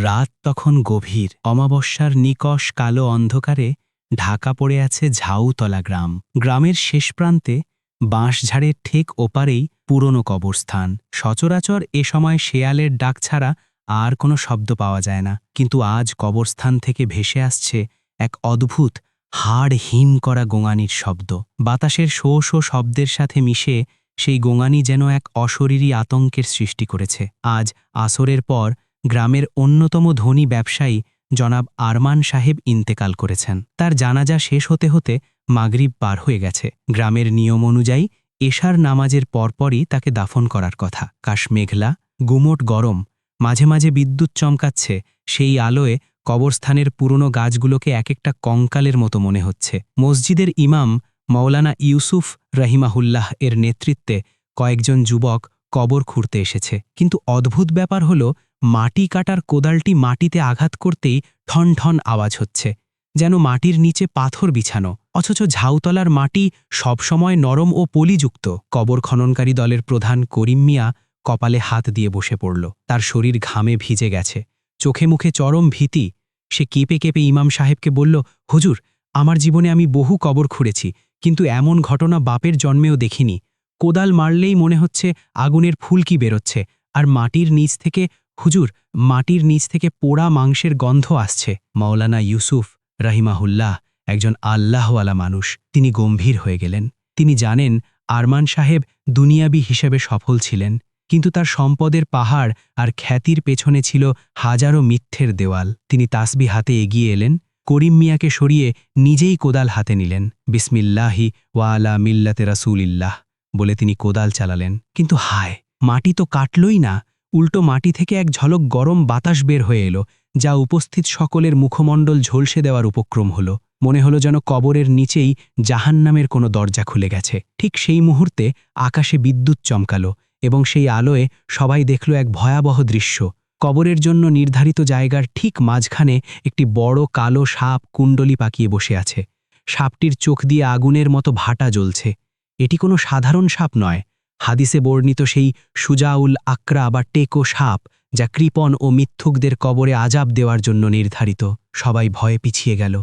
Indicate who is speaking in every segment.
Speaker 1: রাত তখন গভীর, অমাবস্যার নিকষ কালো অন্ধকারে ঢাকা পড়ে আছে ঝাউতলা গ্রাম। গ্রামের শেষ প্রান্তে বাঁশঝাড়ের ঠিক ওপারেই পুরনো কবরস্থান। সচরাচর এ সময় শেয়ালের ডাক ছাড়া আর কোনো শব্দ পাওয়া যায় না, কিন্তু আজ কবরস্থান থেকে ভেসে আসছে এক অদ্ভুত হাড় হিম করা গোঙানির শব্দ। বাতাসের শো শো শব্দের সাথে মিশে সেই গোঙানি যেন এক অশরীরী আতঙ্কের সৃষ্টি করেছে। আজ আসরের পর গ্রামের অন্যতম ধনী ব্যবসায়ী জনাব আরমান সাহেব ইন্তেকাল করেছেন। তার জানাজা শেষ হতে হতে মাগরিব পার হয়ে গেছে। গ্রামের নিয়ম অনুযায়ী এশার নামাজের পরপরই তাকে দাফন করার কথা। কাশ মেঘলা, গুমোট গরম, মাঝে মাঝে বিদ্যুৎ চমকাচ্ছে। সেই আলোয় কবরস্থানের পুরনো গাছগুলোকে এক একটা কঙ্কালের মতো মনে হচ্ছে। মসজিদের ইমাম মৌলানা ইউসুফ রহিমাহুল্লাহ এর নেতৃত্বে কয়েকজন যুবক কবর খুঁড়তে এসেছে, কিন্তু অদ্ভুত ব্যাপার হল মাটি কাটার কোদালটি মাটিতে আঘাত করতেই ঠন ঠন আওয়াজ হচ্ছে, যেন মাটির নিচে পাথর বিছানো। অথচ ঝাউতলার মাটি সবসময় নরম ও পলিযুক্ত। কবর খননকারী দলের প্রধান করিম মিয়া কপালে হাত দিয়ে বসে পড়ল। তার শরীর ঘামে ভিজে গেছে, চোখে মুখে চরম ভীতি। সে কেঁপে কেঁপে ইমাম সাহেবকে বলল, হুজুর, আমার জীবনে আমি বহু কবর খুঁড়েছি, কিন্তু এমন ঘটনা বাপের জন্মেও দেখিনি। কোদাল মারলেই মনে হচ্ছে আগুনের ফুলকি বেরোচ্ছে, আর মাটির নিচ থেকে পোড়া মাংসের গন্ধ আসছে। মাওলানা ইউসুফ রহিমাহুল্লাহ একজন আল্লাহওয়ালা মানুষ। তিনি গম্ভীর হয়ে গেলেন। তিনি জানেন আরমান সাহেব দুনিয়াবি হিসেবে সফল ছিলেন, কিন্তু তার সম্পদের পাহাড় আর খ্যাতির পেছনে ছিল হাজারো মিথ্যের দেওয়াল। তিনি তাসবি হাতে এগিয়ে এলেন, করিম মিয়াকে সরিয়ে নিজেই কোদাল হাতে নিলেন। বিসমিল্লাহি ওয়া আলা মিল্লাতে রাসূলিল্লাহ বলে তিনি কোদাল চালালেন। কিন্তু হায়, মাটি তো কাটলই না, উল্টো মাটি থেকে এক ঝলক গরম বাতাস বের হয়ে এলো, যা উপস্থিত সকলের মুখমণ্ডল ঝলসে দেওয়ার উপক্রম হলো। মনে হলো যেন কবরের নিচেই জাহান্নামের কোনো দরজা খুলে গেছে। ঠিক সেই মুহূর্তে আকাশে বিদ্যুৎ চমকালো, এবং সেই আলোয় সবাই দেখল এক ভয়াবহ দৃশ্য। কবরের জন্য নির্ধারিত জায়গার ঠিক মাঝখানে একটি বড় কালো সাপ কুণ্ডলি পাকিয়ে বসে আছে। সাপটির চোখ দিয়ে আগুনের মতো ভাটা জ্বলছে। এটি কোনো সাধারণ সাপ নয়, হাদিসে বর্ণিত সেই সুজাউল আকরা বা টেকো সাপ, যা কৃপণ ও মিথ্যুকদের কবরে আজাব দেওয়ার জন্য নির্ধারিত। সবাই ভয়ে পিছিয়ে গেল।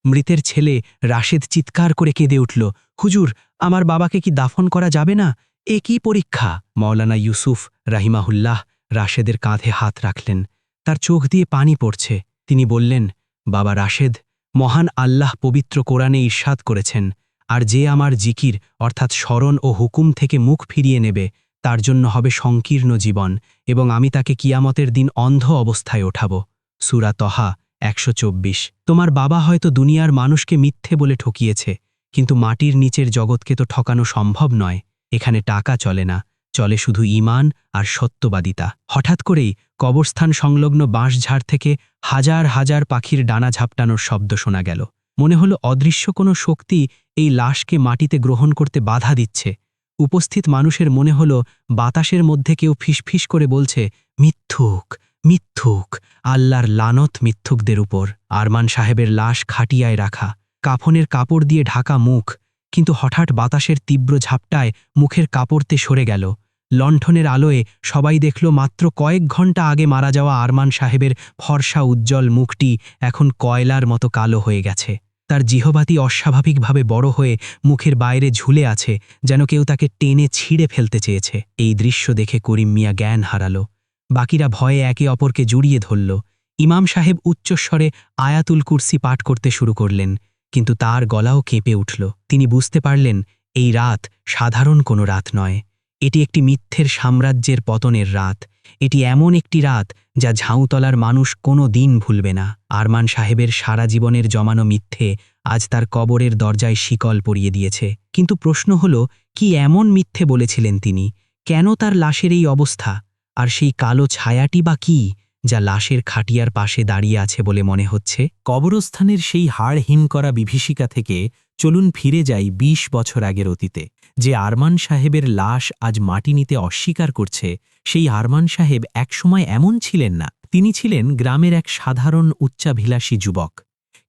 Speaker 1: মৃতের ছেলে রাশেদ চিৎকার করে কেঁদে উঠল, হুজুর, আমার বাবাকে কি দাফন করা যাবে না? এ কি পরীক্ষা? মাওলানা ইউসুফ রাহিমাহুল্লাহ রাশেদের কাঁধে হাত রাখলেন। তার চোখ দিয়ে পানি পড়ছে। তিনি বললেন, বাবা রাশেদ, মহান আল্লাহ পবিত্র কোরআনে ইরশাদ করেছেন, আর যে আমার জিকির অর্থাৎ স্মরণ ও হুকুম থেকে মুখ ফিরিয়ে নেবে, তার জন্য হবে সংকীর্ণ জীবন, এবং আমি তাকে কিয়ামতের দিন অন্ধ অবস্থায় ওঠাব। সূরা তহা ১২৪। তোমার বাবা হয়তো দুনিয়ার মানুষকে মিথ্যে বলে ঠকিয়েছে, কিন্তু মাটির নিচের জগৎকে তো ঠকানো সম্ভব নয়। এখানে টাকা চলে না, চলে শুধু ঈমান আর সত্যবাদিতা। হঠাৎ করেই কবরস্থান সংলগ্ন বাঁশঝাড় থেকে হাজার হাজার পাখির ডানা ঝাপটানোর শব্দ শোনা গেল। মনে হলো অদৃশ্য কোনো শক্তি এই লাশকে মাটিতে গ্রহণ করতে বাধা দিচ্ছে। উপস্থিত মানুষের মনে হলো বাতাসের মধ্যে কেউ ফিসফিস করে বলছে, মিথ্যুক, মিথ্যুক, আল্লাহর লানত মিথ্যুকদের উপর। আরমান সাহেবের লাশ খাটিয়ায় রাখা, কাফনের কাপড় দিয়ে ঢাকা মুখ, কিন্তু হঠাৎ বাতাসের তীব্র ঝাপটায় মুখের কাপড়তে সরে গেল। লণ্ঠনের আলোয় সবাই দেখল মাত্র কয়েক ঘন্টা আগে মারা যাওয়া আরমান সাহেবের ফর্সা উজ্জ্বল মুখটি এখন কয়লার মতো কালো হয়ে গেছে। তার জিহবাতি অস্বাভাবিকভাবে বড় হয়ে মুখের বাইরে ঝুলে আছে, যেন কেউ তাকে টেনে ছিঁড়ে ফেলতে চেয়েছে। এই দৃশ্য দেখে করিম মিয়া জ্ঞান হারালো। বাকিরা ভয়ে একে অপরকে জড়িয়ে ধরল। ইমাম সাহেব উচ্চস্বরে আয়াতুল কুরসি পাঠ করতে শুরু করলেন, কিন্তু তার গলাও কেঁপে উঠল। তিনি বুঝতে পারলেন এই রাত সাধারণ কোনো রাত নয়, এটি একটি মিথ্যের সাম্রাজ্যের পতনের রাত। এটি এমন একটি রাত যা ঝাউতলার মানুষ কোনো দিন ভুলবে না। আরমান সাহেবের সারা জীবনের জমানো মিথ্যে আজ তার কবরের দরজায় শিকল পরিয়ে দিয়েছে। কিন্তু প্রশ্ন হলো, কি এমন মিথ্যে বলেছিলেন তিনি? কেন তার লাশের এই অবস্থা? আর সেই কালো ছায়াটি বা কি, যা লাশের খাটিয়ার পাশে দাঁড়িয়ে আছে বলে মনে হচ্ছে?
Speaker 2: কবরস্থানের সেই হাড় হিম করা বিভীষিকা থেকে চলুন ফিরে যাই ২০ বছর আগের অতীতে। যে আরমান সাহেবের লাশ আজ মাটি নিতে অস্বীকার করছে, সেই আরমান সাহেব একসময় এমন ছিলেন না। তিনি ছিলেন গ্রামের এক সাধারণ উচ্চাভিলাষী যুবক।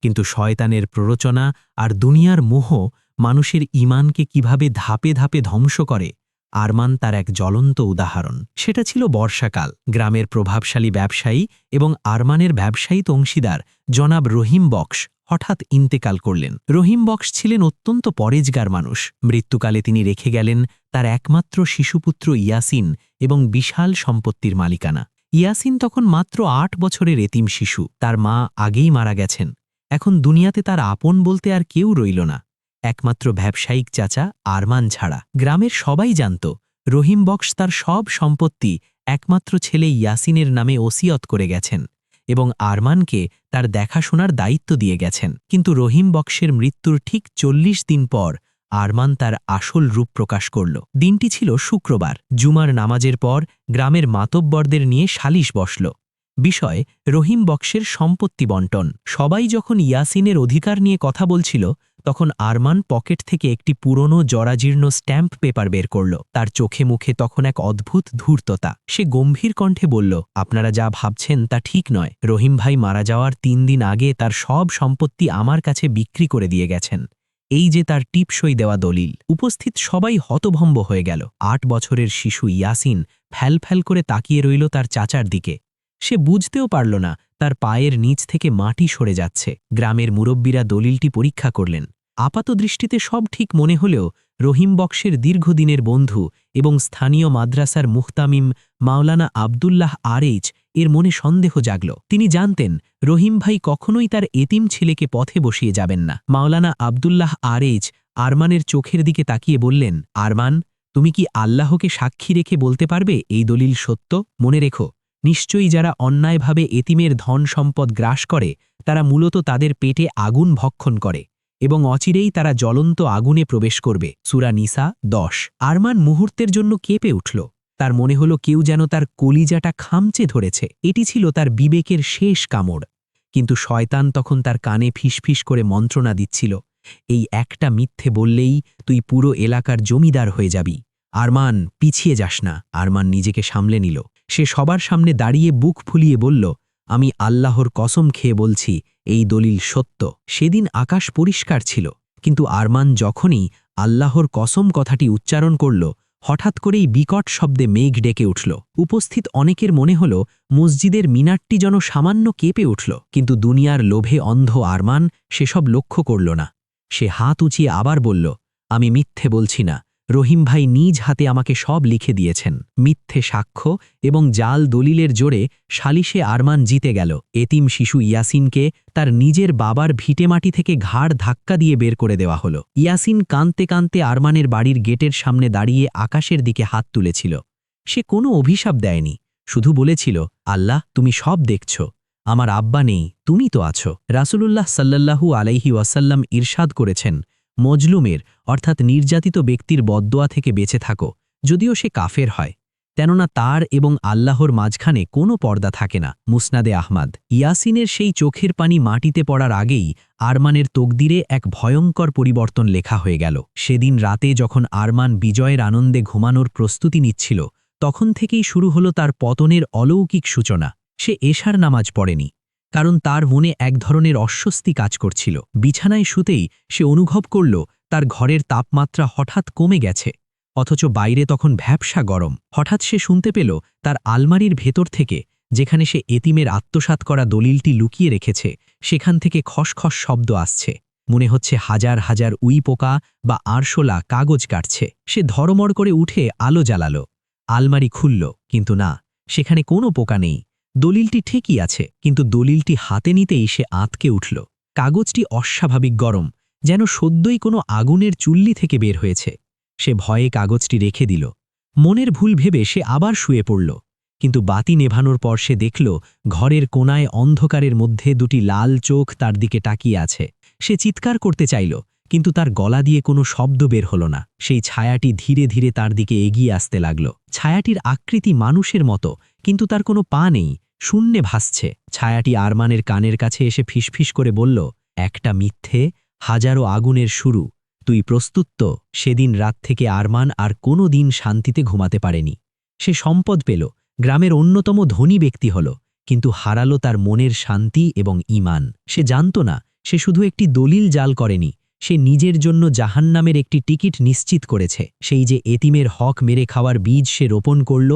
Speaker 2: কিন্তু শয়তানের প্ররোচনা আর দুনিয়ার মোহ মানুষের ঈমানকে কিভাবে ধাপে ধাপে ধ্বংস করে, আরমান তার এক জ্বলন্ত উদাহরণ। সেটা ছিল বর্ষাকাল। গ্রামের প্রভাবশালী ব্যবসায়ী এবং আরমানের ব্যবসায়িক অংশীদার জনাব রহিম বক্স হঠাৎ ইন্তেকাল করলেন। রহিম বক্স ছিলেন অত্যন্ত পরেজগার মানুষ। মৃত্যুকালে তিনি রেখে গেলেন তার একমাত্র শিশুপুত্র ইয়াসিন এবং বিশাল সম্পত্তির মালিকানা। ইয়াসিন তখন মাত্র ৮ বছরের এতিম শিশু। তার মা আগেই মারা গেছেন। এখন দুনিয়াতে তার আপন বলতে আর কেউ রইল না, একমাত্র ব্যবসায়িক চাচা আরমান ছাড়া। গ্রামের সবাই জানত রহিম বক্স তার সব সম্পত্তি একমাত্র ছেলে ইয়াসিনের নামে ওসিয়ত করে গেছেন এবং আরমানকে তার দেখাশোনার দায়িত্ব দিয়ে গেছেন। কিন্তু রহিম বক্সের মৃত্যুর ঠিক ৪০ দিন পর আরমান তার আসল রূপ প্রকাশ করল। দিনটি ছিল শুক্রবার। জুমার নামাজের পর গ্রামের মাতব্বরদের নিয়ে সালিশ বসল। বিষয় রহিম বক্সের সম্পত্তি বন্টন। সবাই যখন ইয়াসিনের অধিকার নিয়ে কথা বলছিল, তখন আরমান পকেট থেকে একটি পুরনো জরাজীর্ণ স্ট্যাম্প পেপার বের করল। তার চোখে মুখে তখন এক অদ্ভুত ধূর্ততা। সে গম্ভীর কণ্ঠে বলল, আপনারা যা ভাবছেন তা ঠিক নয়। রহিম ভাই মারা যাওয়ার ৩ দিন আগে তার সব সম্পত্তি আমার কাছে বিক্রি করে দিয়ে গেছেন। এই যে তার টিপসই দেওয়া দলিল। উপস্থিত সবাই হতভম্ব হয়ে গেল। ৮ বছরের শিশু ইয়াসিন ফ্যাল করে তাকিয়ে রইল তার চাচার দিকে। সে বুঝতেও পারল না তার পায়ের নিচ থেকে মাটি সরে যাচ্ছে। গ্রামের মুরব্বীরা দলিলটি পরীক্ষা করলেন। আপাতদৃষ্টিতে সব ঠিক মনে হলেও রহিম বক্সের দীর্ঘদিনের বন্ধু এবং স্থানীয় মাদ্রাসার মুহতামিম মাওলানা আবদুল্লাহ আরএইচ এর মনে সন্দেহ জাগল। তিনি জানতেন রহিম ভাই কখনোই তার এতিম ছেলেকে পথে বসিয়ে যাবেন না। মাওলানা আবদুল্লাহ আরএইচ আরমানের চোখের দিকে তাকিয়ে বললেন, আরমান, তুমি কি আল্লাহকে সাক্ষী রেখে বলতে পারবে এই দলিল সত্য? মনে রেখো, নিশ্চয়ই যারা অন্যায়ভাবে এতিমের ধন সম্পদ গ্রাস করে তারা মূলত তাদের পেটে আগুন ভক্ষণ করে এবং অচিরেই তারা জ্বলন্ত আগুনে প্রবেশ করবে। সূরা নিসা ১০। আরমান মুহূর্তের জন্য কেঁপে উঠল। তার মনে হলো কেউ যেন তার কলিজাটা খামচে ধরেছে। এটি ছিল তার বিবেকের শেষ কামড়। কিন্তু শয়তান তখন তার কানে ফিসফিস করে মন্ত্রণা দিচ্ছিল, এই একটা মিথ্যে বললেই তুই পুরো এলাকার জমিদার হয়ে যাবি। আরমান, পিছিয়ে যাস না। আরমান নিজেকে সামলে নিল। সে সবার সামনে দাঁড়িয়ে বুক ফুলিয়ে বলল, আমি আল্লাহর কসম খেয়ে বলছি এই দলিল সত্য। সেদিন আকাশ পরিষ্কার ছিল, কিন্তু আরমান যখনই আল্লাহর কসম কথাটি উচ্চারণ করল, হঠাৎ করেই বিকট শব্দে মেঘ ডেকে উঠল। উপস্থিত অনেকের মনে হল মসজিদের মিনারটি যেন সামান্য কেঁপে উঠল। কিন্তু দুনিয়ার লোভে অন্ধ আরমান সেসব লক্ষ্য করল না। সে হাত উঁচিয়ে আবার বলল, আমি মিথ্যে বলছি না। রহিম ভাই নিজ হাতে আমাকে সব লিখে দিয়েছেন। মিথ্যে সাক্ষ্য এবং জাল দলিলের জোরে সালিশে আরমান জিতে গেল। এতিম শিশু ইয়াসিনকে তার নিজের বাবার ভিটেমাটি থেকে ঘাড় ধাক্কা দিয়ে বের করে দেওয়া হলো। ইয়াসিন কাঁদতে কাঁদতে আরমানের বাড়ির গেটের সামনে দাঁড়িয়ে আকাশের দিকে হাত তুলেছিল। সে কোনো অভিশাপ দেয়নি, শুধু বলেছিল, আল্লাহ, তুমি সব দেখছ। আমার আব্বা নেই, তুমি তো আছো। রাসূলুল্লাহ সাল্লাল্লাহু আলাইহি ওয়াসাল্লাম ইরশাদ করেছেন, মজলুমের অর্থাৎ নির্যাতিত ব্যক্তির বদদোয়া থেকে বেঁচে থাকো, যদিও সে কাফের হয়, কেননা তার এবং আল্লাহর মাঝখানে কোনো পর্দা থাকে না। মুসনাদে আহমাদ। ইয়াসিনের সেই চোখের পানি মাটিতে পড়ার আগেই আরমানের তকদিরে এক ভয়ঙ্কর পরিবর্তন লেখা হয়ে গেল। সেদিন রাতে যখন আরমান বিজয়ের আনন্দে ঘুমানোর প্রস্তুতি নিচ্ছিল, তখন থেকেই শুরু হলো তার পতনের অলৌকিক সূচনা। সে এশার নামাজ পড়েনি, কারণ তার মনে এক ধরনের অস্বস্তি কাজ করছিল। বিছানায় শুতেই সে অনুভব করল তার ঘরের তাপমাত্রা হঠাৎ কমে গেছে, অথচ বাইরে তখন ভ্যাপসা গরম। হঠাৎ সে শুনতে পেল তার আলমারির ভেতর থেকে, যেখানে সে এতিমের আত্মসাৎ করা দলিলটি লুকিয়ে রেখেছে, সেখান থেকে খসখস শব্দ আসছে। মনে হচ্ছে হাজার হাজার উই পোকা বা আরশোলা কাগজ কাটছে। সে ধরমর করে উঠে আলো জ্বালালো। আলমারি খুলল, কিন্তু না, সেখানে কোনো পোকা নেই। দলিলটি ঠিকই আছে, কিন্তু দলিলটি হাতে নিতেই সে আঁতকে উঠল। কাগজটি অস্বাভাবিক গরম, যেন সদ্যই কোনো আগুনের চুল্লি থেকে বের হয়েছে। সে ভয়ে কাগজটি রেখে দিল। মনের ভুল ভেবে সে আবার শুয়ে পড়ল, কিন্তু বাতি নেভানোর পর সে দেখল ঘরের কোণায় অন্ধকারের মধ্যে দুটি লাল চোখ তার দিকে তাকিয়ে আছে। সে চিৎকার করতে চাইল, কিন্তু তার গলা দিয়ে কোনো শব্দ বের হল না। সেই ছায়াটি ধীরে ধীরে তার দিকে এগিয়ে আসতে লাগল। ছায়াটির আকৃতি মানুষের মতো, কিন্তু তার কোনো পা নেই, শূন্যে ভাসছে। ছায়াটি আরমানের কানের কাছে এসে ফিসফিস করে বলল, একটা মিথ্যে, হাজারো আগুনের শুরু। তুই প্রস্তুত তো? সেদিন রাত থেকে আরমান আর কোনো দিন শান্তিতে ঘুমাতে পারেনি। সে সম্পদ পেল, গ্রামের অন্যতম ধনী ব্যক্তি হল, কিন্তু হারালো তার মনের শান্তি এবং ঈমান। সে জানত না সে শুধু একটি দলিল জাল করেনি,
Speaker 1: সে নিজের জন্য জাহান্নামের একটি টিকিট নিশ্চিত করেছে। সেই যে এতিমের হক মেরে খাওয়ার বীজ সে রোপণ করল,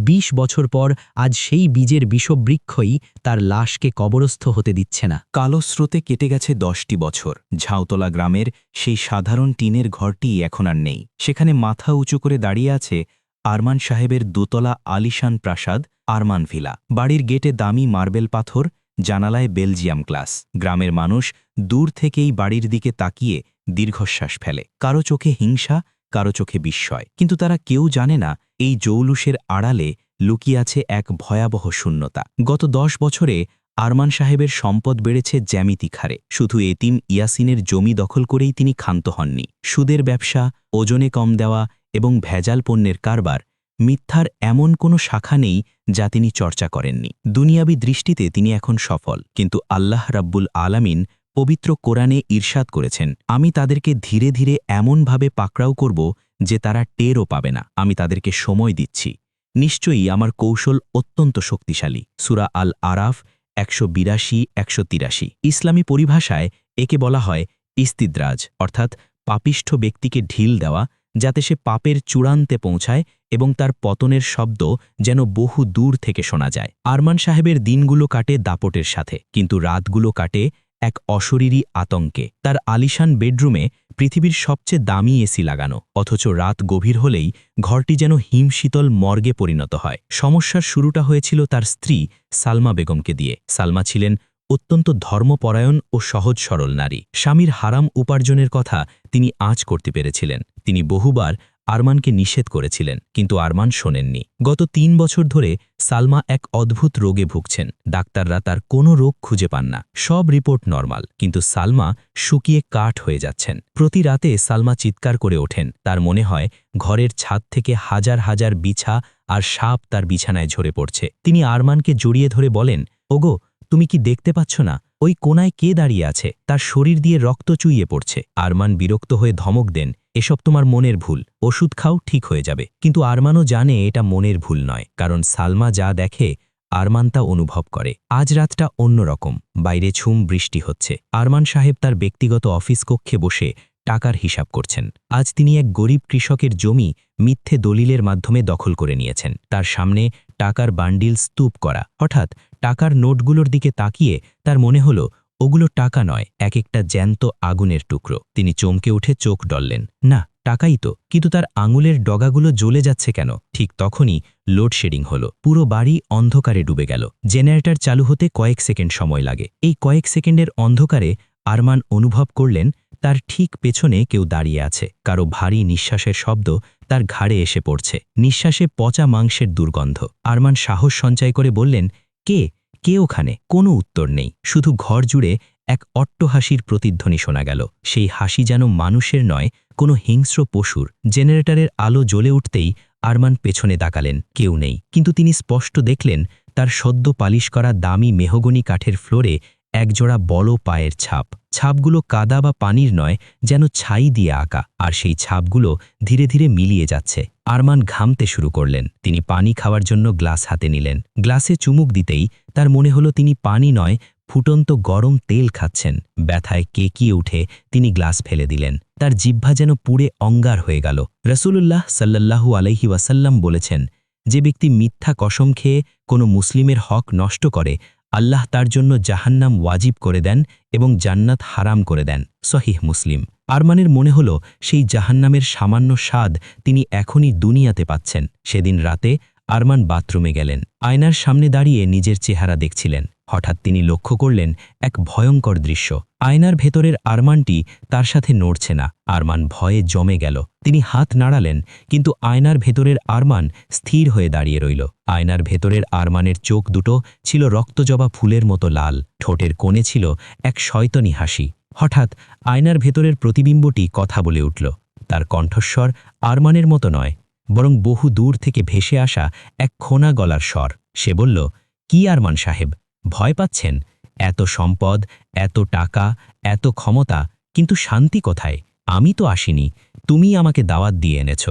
Speaker 1: ২০ বছর পর আজ সেই বীজের বিষবৃক্ষই তার লাশকে কবরস্থ হতে দিচ্ছে না।
Speaker 2: কালো স্রোতে কেটে গেছে ১০টি বছর। ঝাউতলা গ্রামের সেই সাধারণ টিনের ঘরটি এখন আর নেই। সেখানে মাথা উঁচু করে দাঁড়িয়ে আছে আরমান সাহেবের দোতলা আলিশান প্রাসাদ আরমান ভিলা। বাড়ির গেটে দামি মার্বেল পাথর, জানালায় বেলজিয়াম গ্লাস। গ্রামের মানুষ দূর থেকেই বাড়ির দিকে তাকিয়ে দীর্ঘশ্বাস ফেলে। কারো চোখে হিংসা, কারো চোখে বিস্ময়। কিন্তু তারা কেউ জানে না এই জৌলুসের আড়ালে লুকিয়ে আছে এক ভয়াবহ শূন্যতা। গত ১০ বছরে আরমান সাহেবের সম্পদ বেড়েছে জ্যামিতিক হারে। শুধু এতিম ইয়াসিনের জমি দখল করেই তিনি ক্ষান্ত হননি। সুদের ব্যবসা, ওজনে কম দেওয়া এবং ভেজাল পণ্যের কারবার, মিথ্যার এমন কোনো শাখা নেই যা তিনি চর্চা করেননি। দুনিয়াবী দৃষ্টিতে তিনি এখন সফল, কিন্তু আল্লাহ রাব্বুল আলামিন পবিত্র কোরআনে ইরশাদ করেছেন, আমি তাদেরকে ধীরে ধীরে এমনভাবে পাকড়াও করব যে তারা টেরও পাবে না। আমি তাদেরকে সময় দিচ্ছি। নিশ্চয়ই আমার কৌশল অত্যন্ত শক্তিশালী। সূরা আল আরাফ ১৮২-১৮৩। ইসলামী পরিভাষায় একে বলা হয় ইস্তিদ্রাজ, অর্থাৎ পাপিষ্ঠ ব্যক্তিকে ঢিল দেওয়া, যাতে সে পাপের চূড়ান্তে পৌঁছায় এবং তার পতনের শব্দ যেন বহু দূর থেকে শোনা যায়। আরমান সাহেবের দিনগুলো কাটে দাপটের সাথে, কিন্তু রাতগুলো কাটে এক অশরীরী আতঙ্কে। তার আলিশান বেডরুমে পৃথিবীর সবচেয়ে দামি এসি লাগানো, অথচ রাত গভীর হলেই ঘরটি যেন হিমশীতল মর্গে পরিণত হয়। সমস্যার শুরুটা হয়েছিল তার স্ত্রী সালমা বেগমকে দিয়ে। সালমা ছিলেন অত্যন্ত ধর্মপরায়ণ ও সহজ সরল নারী। স্বামীর হারাম উপার্জনের কথা তিনি আঁচ করতে পেরেছিলেন। তিনি বহুবার আরমানকে নিষেধ করেছিলেন, কিন্তু আরমান শোনেননি। গত ৩ বছর ধরে সালমা এক অদ্ভুত রোগে ভুগছেন। ডাক্তাররা তার কোনো রোগ খুঁজে পান না। সব রিপোর্ট নরমাল, কিন্তু সালমা শুকিয়ে কাঠ হয়ে যাচ্ছেন। প্রতি রাতে সালমা চিৎকার করে ওঠেন। তার মনে হয় ঘরের ছাদ থেকে হাজার হাজার বিছা আর সাপ তার বিছানায় ঝরে পড়ছে। তিনি আরমানকে জড়িয়ে ধরে বলেন, ওগো, তুমি কি দেখতে পাচ্ছ না ওই কোনায় কে দাঁড়িয়ে আছে? তার শরীর দিয়ে রক্ত চুইয়ে পড়ছে। আরমান বিরক্ত হয়ে ধমক দেন, এসব তোমার মনের ভুল, ওষুধ খাও, ঠিক হয়ে যাবে। কিন্তু আরমানও জানে এটা মনের ভুল নয়, কারণ সালমা যা দেখে আরমান তা অনুভব করে। আজ রাতটা অন্যরকম। বাইরে ঝুম বৃষ্টি হচ্ছে। আরমান সাহেব তার ব্যক্তিগত অফিস কক্ষে বসে টাকার হিসাব করছেন। আজ তিনি এক গরিব কৃষকের জমি মিথ্যে দলিলের মাধ্যমে দখল করে নিয়েছেন। তার সামনে টাকার বান্ডিল স্তূপ করা। হঠাৎ টাকার নোটগুলোর দিকে তাকিয়ে তার মনে হলো ওগুলো টাকা নয়, এক একটা জ্যান্ত আগুনের টুকরো। তিনি চমকে উঠে চোখ ডললেন। না, টাকাই তো, কিন্তু তার আঙুলের ডগাগুলো জ্বলে যাচ্ছে কেন? ঠিক তখনই লোডশেডিং হলো। পুরো বাড়ি অন্ধকারে ডুবে গেল। জেনারেটর চালু হতে কয়েক সেকেন্ড সময় লাগে। এই কয়েক সেকেন্ডের অন্ধকারে আরমান অনুভব করলেন তার ঠিক পেছনে কেউ দাঁড়িয়ে আছে। কারো ভারী নিঃশ্বাসের শব্দ তার ঘাড়ে এসে পড়ছে। নিঃশ্বাসে পচা মাংসের দুর্গন্ধ। আরমান সাহস সঞ্চয় করে বললেন, কে কে ওখানে? কোনো উত্তর নেই। শুধু ঘর জুড়ে এক অট্টহাসির প্রতিধ্বনি শোনা গেল। সেই হাসি যেন মানুষের নয়, কোনো হিংস্র পশুর। জেনারেটরের আলো জ্বলে উঠতেই আরমান পেছনে তাকালেন। কেউ নেই, কিন্তু তিনি স্পষ্ট দেখলেন তার সদ্য পালিশ করা দামি মেহগনি কাঠের ফ্লোরে একজোড়া বড় পায়ের ছাপ। ছাপগুলো কাদা বা পানির নয়, যেন ছাই দিয়ে আঁকা, আর সেই ছাপগুলো ধীরে ধীরে মিলিয়ে যাচ্ছে। আরমান ঘামতে শুরু করলেন। তিনি পানি খাওয়ার জন্য গ্লাস হাতে নিলেন। গ্লাসে চুমুক দিতেই তার মনে হলো তিনি পানি নয়, ফুটন্ত গরম তেল খাচ্ছেন। ব্যথায় কেকিয়ে উঠে তিনি গ্লাস ফেলে দিলেন। তার জিহ্বা যেন পুড়ে অঙ্গার হয়ে গেল। রাসূলুল্লাহ সাল্লাল্লাহু আলাইহি ওয়াসাল্লাম বলেছেন, যে ব্যক্তি মিথ্যা কসম খেয়ে কোনো মুসলিমের হক নষ্ট করে, আল্লাহ তার জন্য জাহান্নাম ওয়াজিব করে দেন এবং জান্নাত হারাম করে দেন। সহিহ মুসলিম। আরমানের মনে হল সেই জাহান্নামের সামান্য স্বাদ তিনি এখনই দুনিয়াতে পাচ্ছেন। সেদিন রাতে আরমান বাথরুমে গেলেন। আয়নার সামনে দাঁড়িয়ে নিজের চেহারা দেখছিলেন। হঠাৎ তিনি লক্ষ্য করলেন এক ভয়ঙ্কর দৃশ্য। আয়নার ভেতরের আরমানটি তার সাথে নড়ছে না। আরমান ভয়ে জমে গেল। তিনি হাত নাড়ালেন, কিন্তু আয়নার ভেতরের আরমান স্থির হয়ে দাঁড়িয়ে রইল। আয়নার ভেতরের আরমানের চোখ দুটো ছিল রক্তজবা ফুলের মতো লাল। ঠোঁটের কোণে ছিল এক শয়তানি হাসি। হঠাৎ আয়নার ভেতরের প্রতিবিম্বটি কথা বলে উঠল। তার কণ্ঠস্বর আরমানের মতো নয়, বরং বহু দূর থেকে ভেসে আসা এক খোনা গলার স্বর। সে বলল, কি আরমান সাহেব, ভয় পাচ্ছেন? এত সম্পদ, এত টাকা, এত ক্ষমতা, কিন্তু শান্তি কোথায়? আমি তো আসিনি, তুমি আমাকে দাওয়াত দিয়ে এনেছ।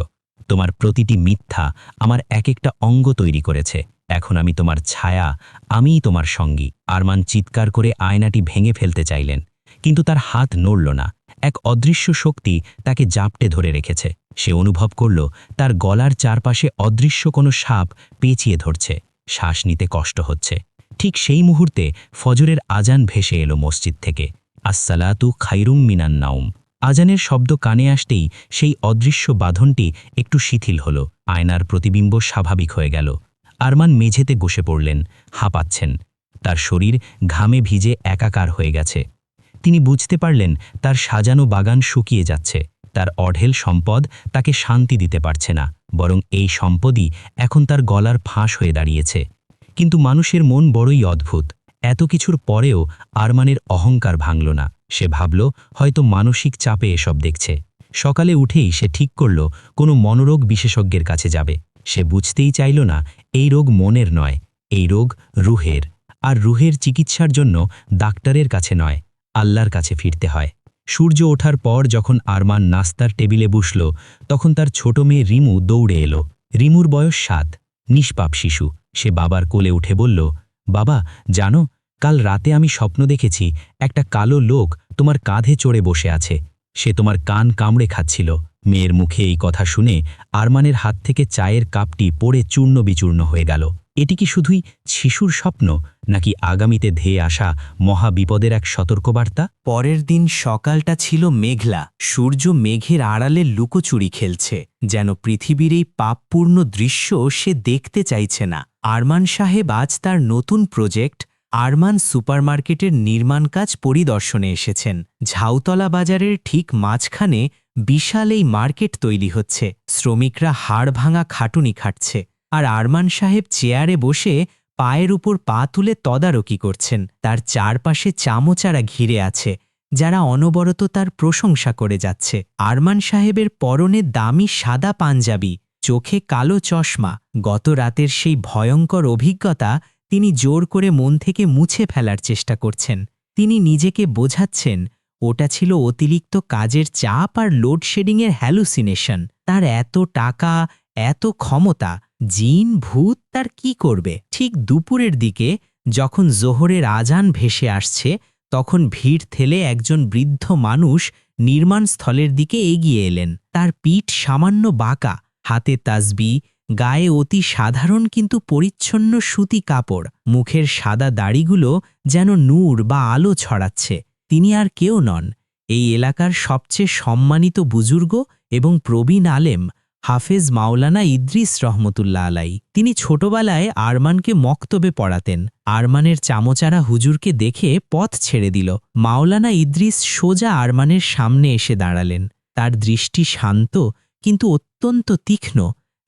Speaker 2: তোমার প্রতিটি মিথ্যা আমার এক একটা অঙ্গ তৈরি করেছে। এখন আমি তোমার ছায়া, আমিই তোমার সঙ্গী। আরমান চিৎকার করে আয়নাটি ভেঙে ফেলতে চাইলেন, কিন্তু তার হাত নড়ল না। এক অদৃশ্য শক্তি তাকে জাপটে ধরে রেখেছে। সে অনুভব করল তার গলার চারপাশে অদৃশ্য কোনো সাপ পেঁচিয়ে ধরছে, শ্বাস নিতে কষ্ট হচ্ছে। ঠিক সেই মুহূর্তে ফজরের আজান ভেসে এলো মসজিদ থেকে। আসসালাতু খাইরুম মিনান নাউম। আজানের শব্দ কানে আসতেই সেই অদৃশ্য বাঁধনটি একটু শিথিল হল, আয়নার প্রতিবিম্ব স্বাভাবিক হয়ে গেল। আরমান মেঝেতে বসে পড়লেন, হাঁপাচ্ছেন। তার শরীর ঘামে ভিজে একাকার হয়ে গেছে। তিনি বুঝতে পারলেন তার সাজানো বাগান শুকিয়ে যাচ্ছে। তার অঢেল সম্পদ তাকে শান্তি দিতে পারছে না, বরং এই সম্পদই এখন তার গলার ফাঁস হয়ে দাঁড়িয়েছে। কিন্তু মানুষের মন বড়ই অদ্ভুত। এত কিছুর পরেও আরমানের অহংকার ভাঙল না। সে ভাবল হয়তো মানসিক চাপে এসব দেখছে। সকালে উঠেই সে ঠিক করল কোনো মনোরোগ বিশেষজ্ঞের কাছে যাবে। সে বুঝতেই চাইল না এই রোগ মনের নয়, এই রোগ রুহের। আর রুহের চিকিৎসার জন্য ডাক্তারের কাছে নয়, আল্লাহর কাছে ফিরতে হয়। সূর্য ওঠার পর যখন আরমান নাস্তার টেবিলে বসল, তখন তার ছোট মেয়ে রিমু দৌড়ে এলো। রিমুর বয়স 7, নিষ্পাপ শিশু। সে বাবার কোলে উঠে বলল, বাবা জানো, কাল রাতে আমি স্বপ্ন দেখেছি একটা কালো লোক তোমার কাঁধে চড়ে বসে আছে। সে তোমার কান কামড়ে খাচ্ছিল। মেয়ের মুখে এই কথা শুনে আরমানের হাত থেকে চায়ের কাপটি পড়ে চূর্ণ বিচূর্ণ হয়ে গেল। এটি কি শুধুই শিশুর স্বপ্ন, নাকি আগামীতে ধেয়ে আসা মহা বিপদের এক সতর্কবার্তা?
Speaker 3: পরের দিন সকালটা ছিল মেঘলা। সূর্য মেঘের আড়ালে লুকোচুরি খেলছে, যেন পৃথিবীর এই পাপপূর্ণ দৃশ্য সে দেখতে চাইছে না। আরমান সাহেব আজ তার নতুন প্রজেক্ট আরমান সুপারমার্কেটের নির্মাণ কাজ পরিদর্শনে এসেছেন। ঝাউতলা বাজারের ঠিক মাঝখানে বিশাল এই মার্কেট তৈরি হচ্ছে। শ্রমিকরা হাড় ভাঙা খাটুনি খাটছে, আর আরমান সাহেব চেয়ারে বসে পায়ের উপর পা তুলে তদারকি করছেন। তার চারপাশে চামচারা ঘিরে আছে, যারা অনবরত তার প্রশংসা করে যাচ্ছে। আরমান সাহেবের পরনে দামি সাদা পাঞ্জাবি, চোখে কালো চশমা। গত রাতের সেই ভয়ঙ্কর অভিজ্ঞতা তিনি জোর করে মন থেকে মুছে ফেলার চেষ্টা করছেন। তিনি নিজেকে বোঝাচ্ছেন ওটা ছিল অতিরিক্ত কাজের চাপ আর লোডশেডিংয়ের হ্যালুসিনেশন। তার এত টাকা, এত ক্ষমতা, জিন ভূত তার কি করবে? ঠিক দুপুরের দিকে যখন জোহরের আজান ভেসে আসছে, তখন ভিড় ঠেলে একজন বৃদ্ধ মানুষ নির্মাণস্থলের দিকে এগিয়ে এলেন। তার পিঠ সামান্য বাঁকা, হাতে তাসবি, গায়ে অতি সাধারণ কিন্তু পরিচ্ছন্ন সুতি কাপড়। মুখের সাদা দাড়িগুলো যেন নূর বা আলো ছড়াচ্ছে। তিনি আর কেউ নন, এই এলাকার সবচেয়ে সম্মানিত বুজুর্গ এবং প্রবীণ আলেম হাফেজ মাওলানা ইদ্রিস রহমতুল্লাহ আলাই। তিনি ছোটবেলায় আরমানকে মক্তবে পড়াতেন। আরমানের চামচারা হুজুরকে দেখে পথ ছেড়ে দিল। মাওলানা ইদ্রিস সোজা আরমানের সামনে এসে দাঁড়ালেন। তার দৃষ্টি শান্ত কিন্তু অত্যন্ত তীক্ষ্ণ,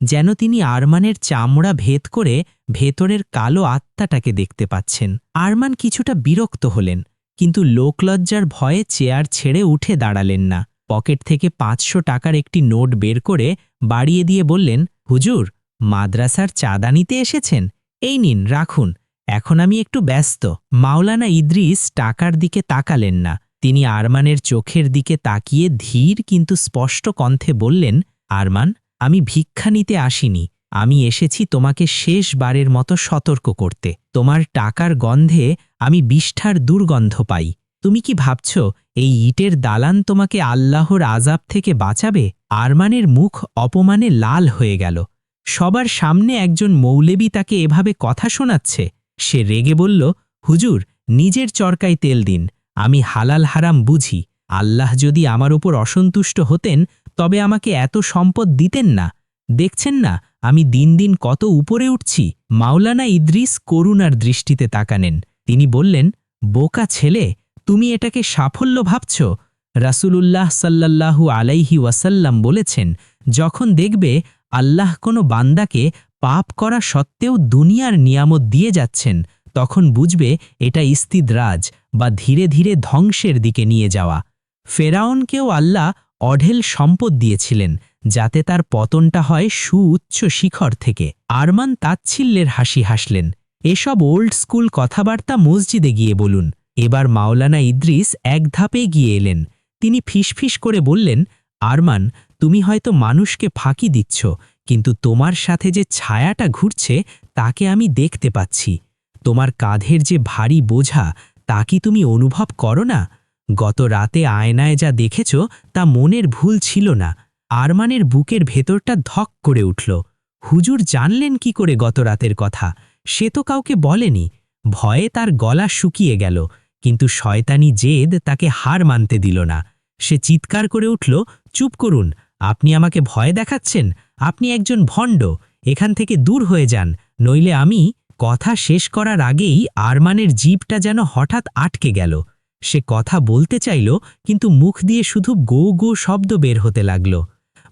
Speaker 3: যেন তিনি আরমানের চামড়া ভেদ করে ভেতরের কালো আত্মাটাকে দেখতে পাচ্ছেন। আরমান কিছুটা বিরক্ত হলেন, কিন্তু লোকলজ্জার ভয়ে চেয়ার ছেড়ে উঠে দাঁড়ালেন না। পকেট থেকে 500 টাকার একটি নোট বের করে বাড়িয়ে দিয়ে বললেন, হুজুর, মাদ্রাসার চাঁদা নিতে এসেছেন? এই নিন, রাখুন, এখন আমি একটু ব্যস্ত। মাওলানা ইদ্রিস টাকার দিকে তাকালেন না। তিনি আরমানের চোখের দিকে তাকিয়ে ধীর কিন্তু স্পষ্ট কণ্ঠে বললেন, আরমান, আমি ভিক্ষা নিতে আসিনি। আমি এসেছি তোমাকে শেষবারের মতো সতর্ক করতে। তোমার টাকার গন্ধে আমি বিষ্ঠার দুর্গন্ধ পাই। তুমি কি ভাবছ এই ইটের দালান তোমাকে আল্লাহর আযাব থেকে বাঁচাবে? আরমানের মুখ অপমানে লাল হয়ে গেল। সবার সামনে একজন মৌলবি তাকে এভাবে কথা শোনাচ্ছে। সে রেগে বলল, হুজুর, নিজের চরকায় তেল দিন। আমি হালাল হারাম বুঝি। আল্লাহ যদি আমার উপর অসন্তুষ্ট হতেন তবে আমাকে এত সম্পদ দিতেন না। দেখছেন না আমি দিন দিন কত উপরে উঠছি? মাওলানা ইদ্রিস করুণার দৃষ্টিতে তাকানেন। তিনি বললেন, বোকা ছেলে, তুমি এটাকে সাফল্য ভাবছ? রাসূলুল্লাহ সাল্লাল্লাহু আলাইহি ওয়াসাল্লাম বলেছেন, যখন দেখবে আল্লাহ কোনো বান্দাকে পাপ করা সত্ত্বেও দুনিয়ার নিয়ামত দিয়ে যাচ্ছেন, তখন বুঝবে এটা ইস্তিদরাজ বা ধীরে ধীরে ধ্বংসের দিকে নিয়ে যাওয়া। ফেরাউনকেও আল্লাহ অঢেল সম্পদ দিয়েছিলেন, যাতে তার পতনটা হয় সুউচ্চ শিখর থেকে। আরমান তাচ্ছিল্যের হাসি হাসলেন। এসব ওল্ড স্কুল কথাবার্তা মসজিদে গিয়ে বলুন। এবার মাওলানা ইদ্রিস এক ধাপে গিয়ে এলেন। তিনি ফিসফিস করে বললেন, আরমান, তুমি হয়তো মানুষকে ফাঁকি দিচ্ছ, কিন্তু তোমার সাথে যে ছায়াটা ঘুরছে তাকে আমি দেখতে পাচ্ছি। তোমার কাঁধের যে ভারী বোঝা তা কি তুমি অনুভব করো না?
Speaker 2: গত রাতে আয়নায় যা দেখেছ তা মনের ভুল ছিল না। আরমানের বুকের ভেতরটা ধক করে উঠল। হুজুর জানলেন কি করে গত রাতের কথা? সে তো কাউকে বলেনি। ভয়ে তার গলা শুকিয়ে গেল, কিন্তু শয়তানি জেদ তাকে হার মানতে দিল না। সে চিৎকার করে উঠল, চুপ করুন, আপনি আমাকে ভয় দেখাচ্ছেন? আপনি একজন ভণ্ড, এখান থেকে দূর হয়ে যান, নইলে আমি। কথা শেষ করার আগেই আরমানের জিভটা যেন হঠাৎ আটকে গেল। সে কথা বলতে চাইল, কিন্তু মুখ দিয়ে শুধু গো গো শব্দ বের হতে লাগল।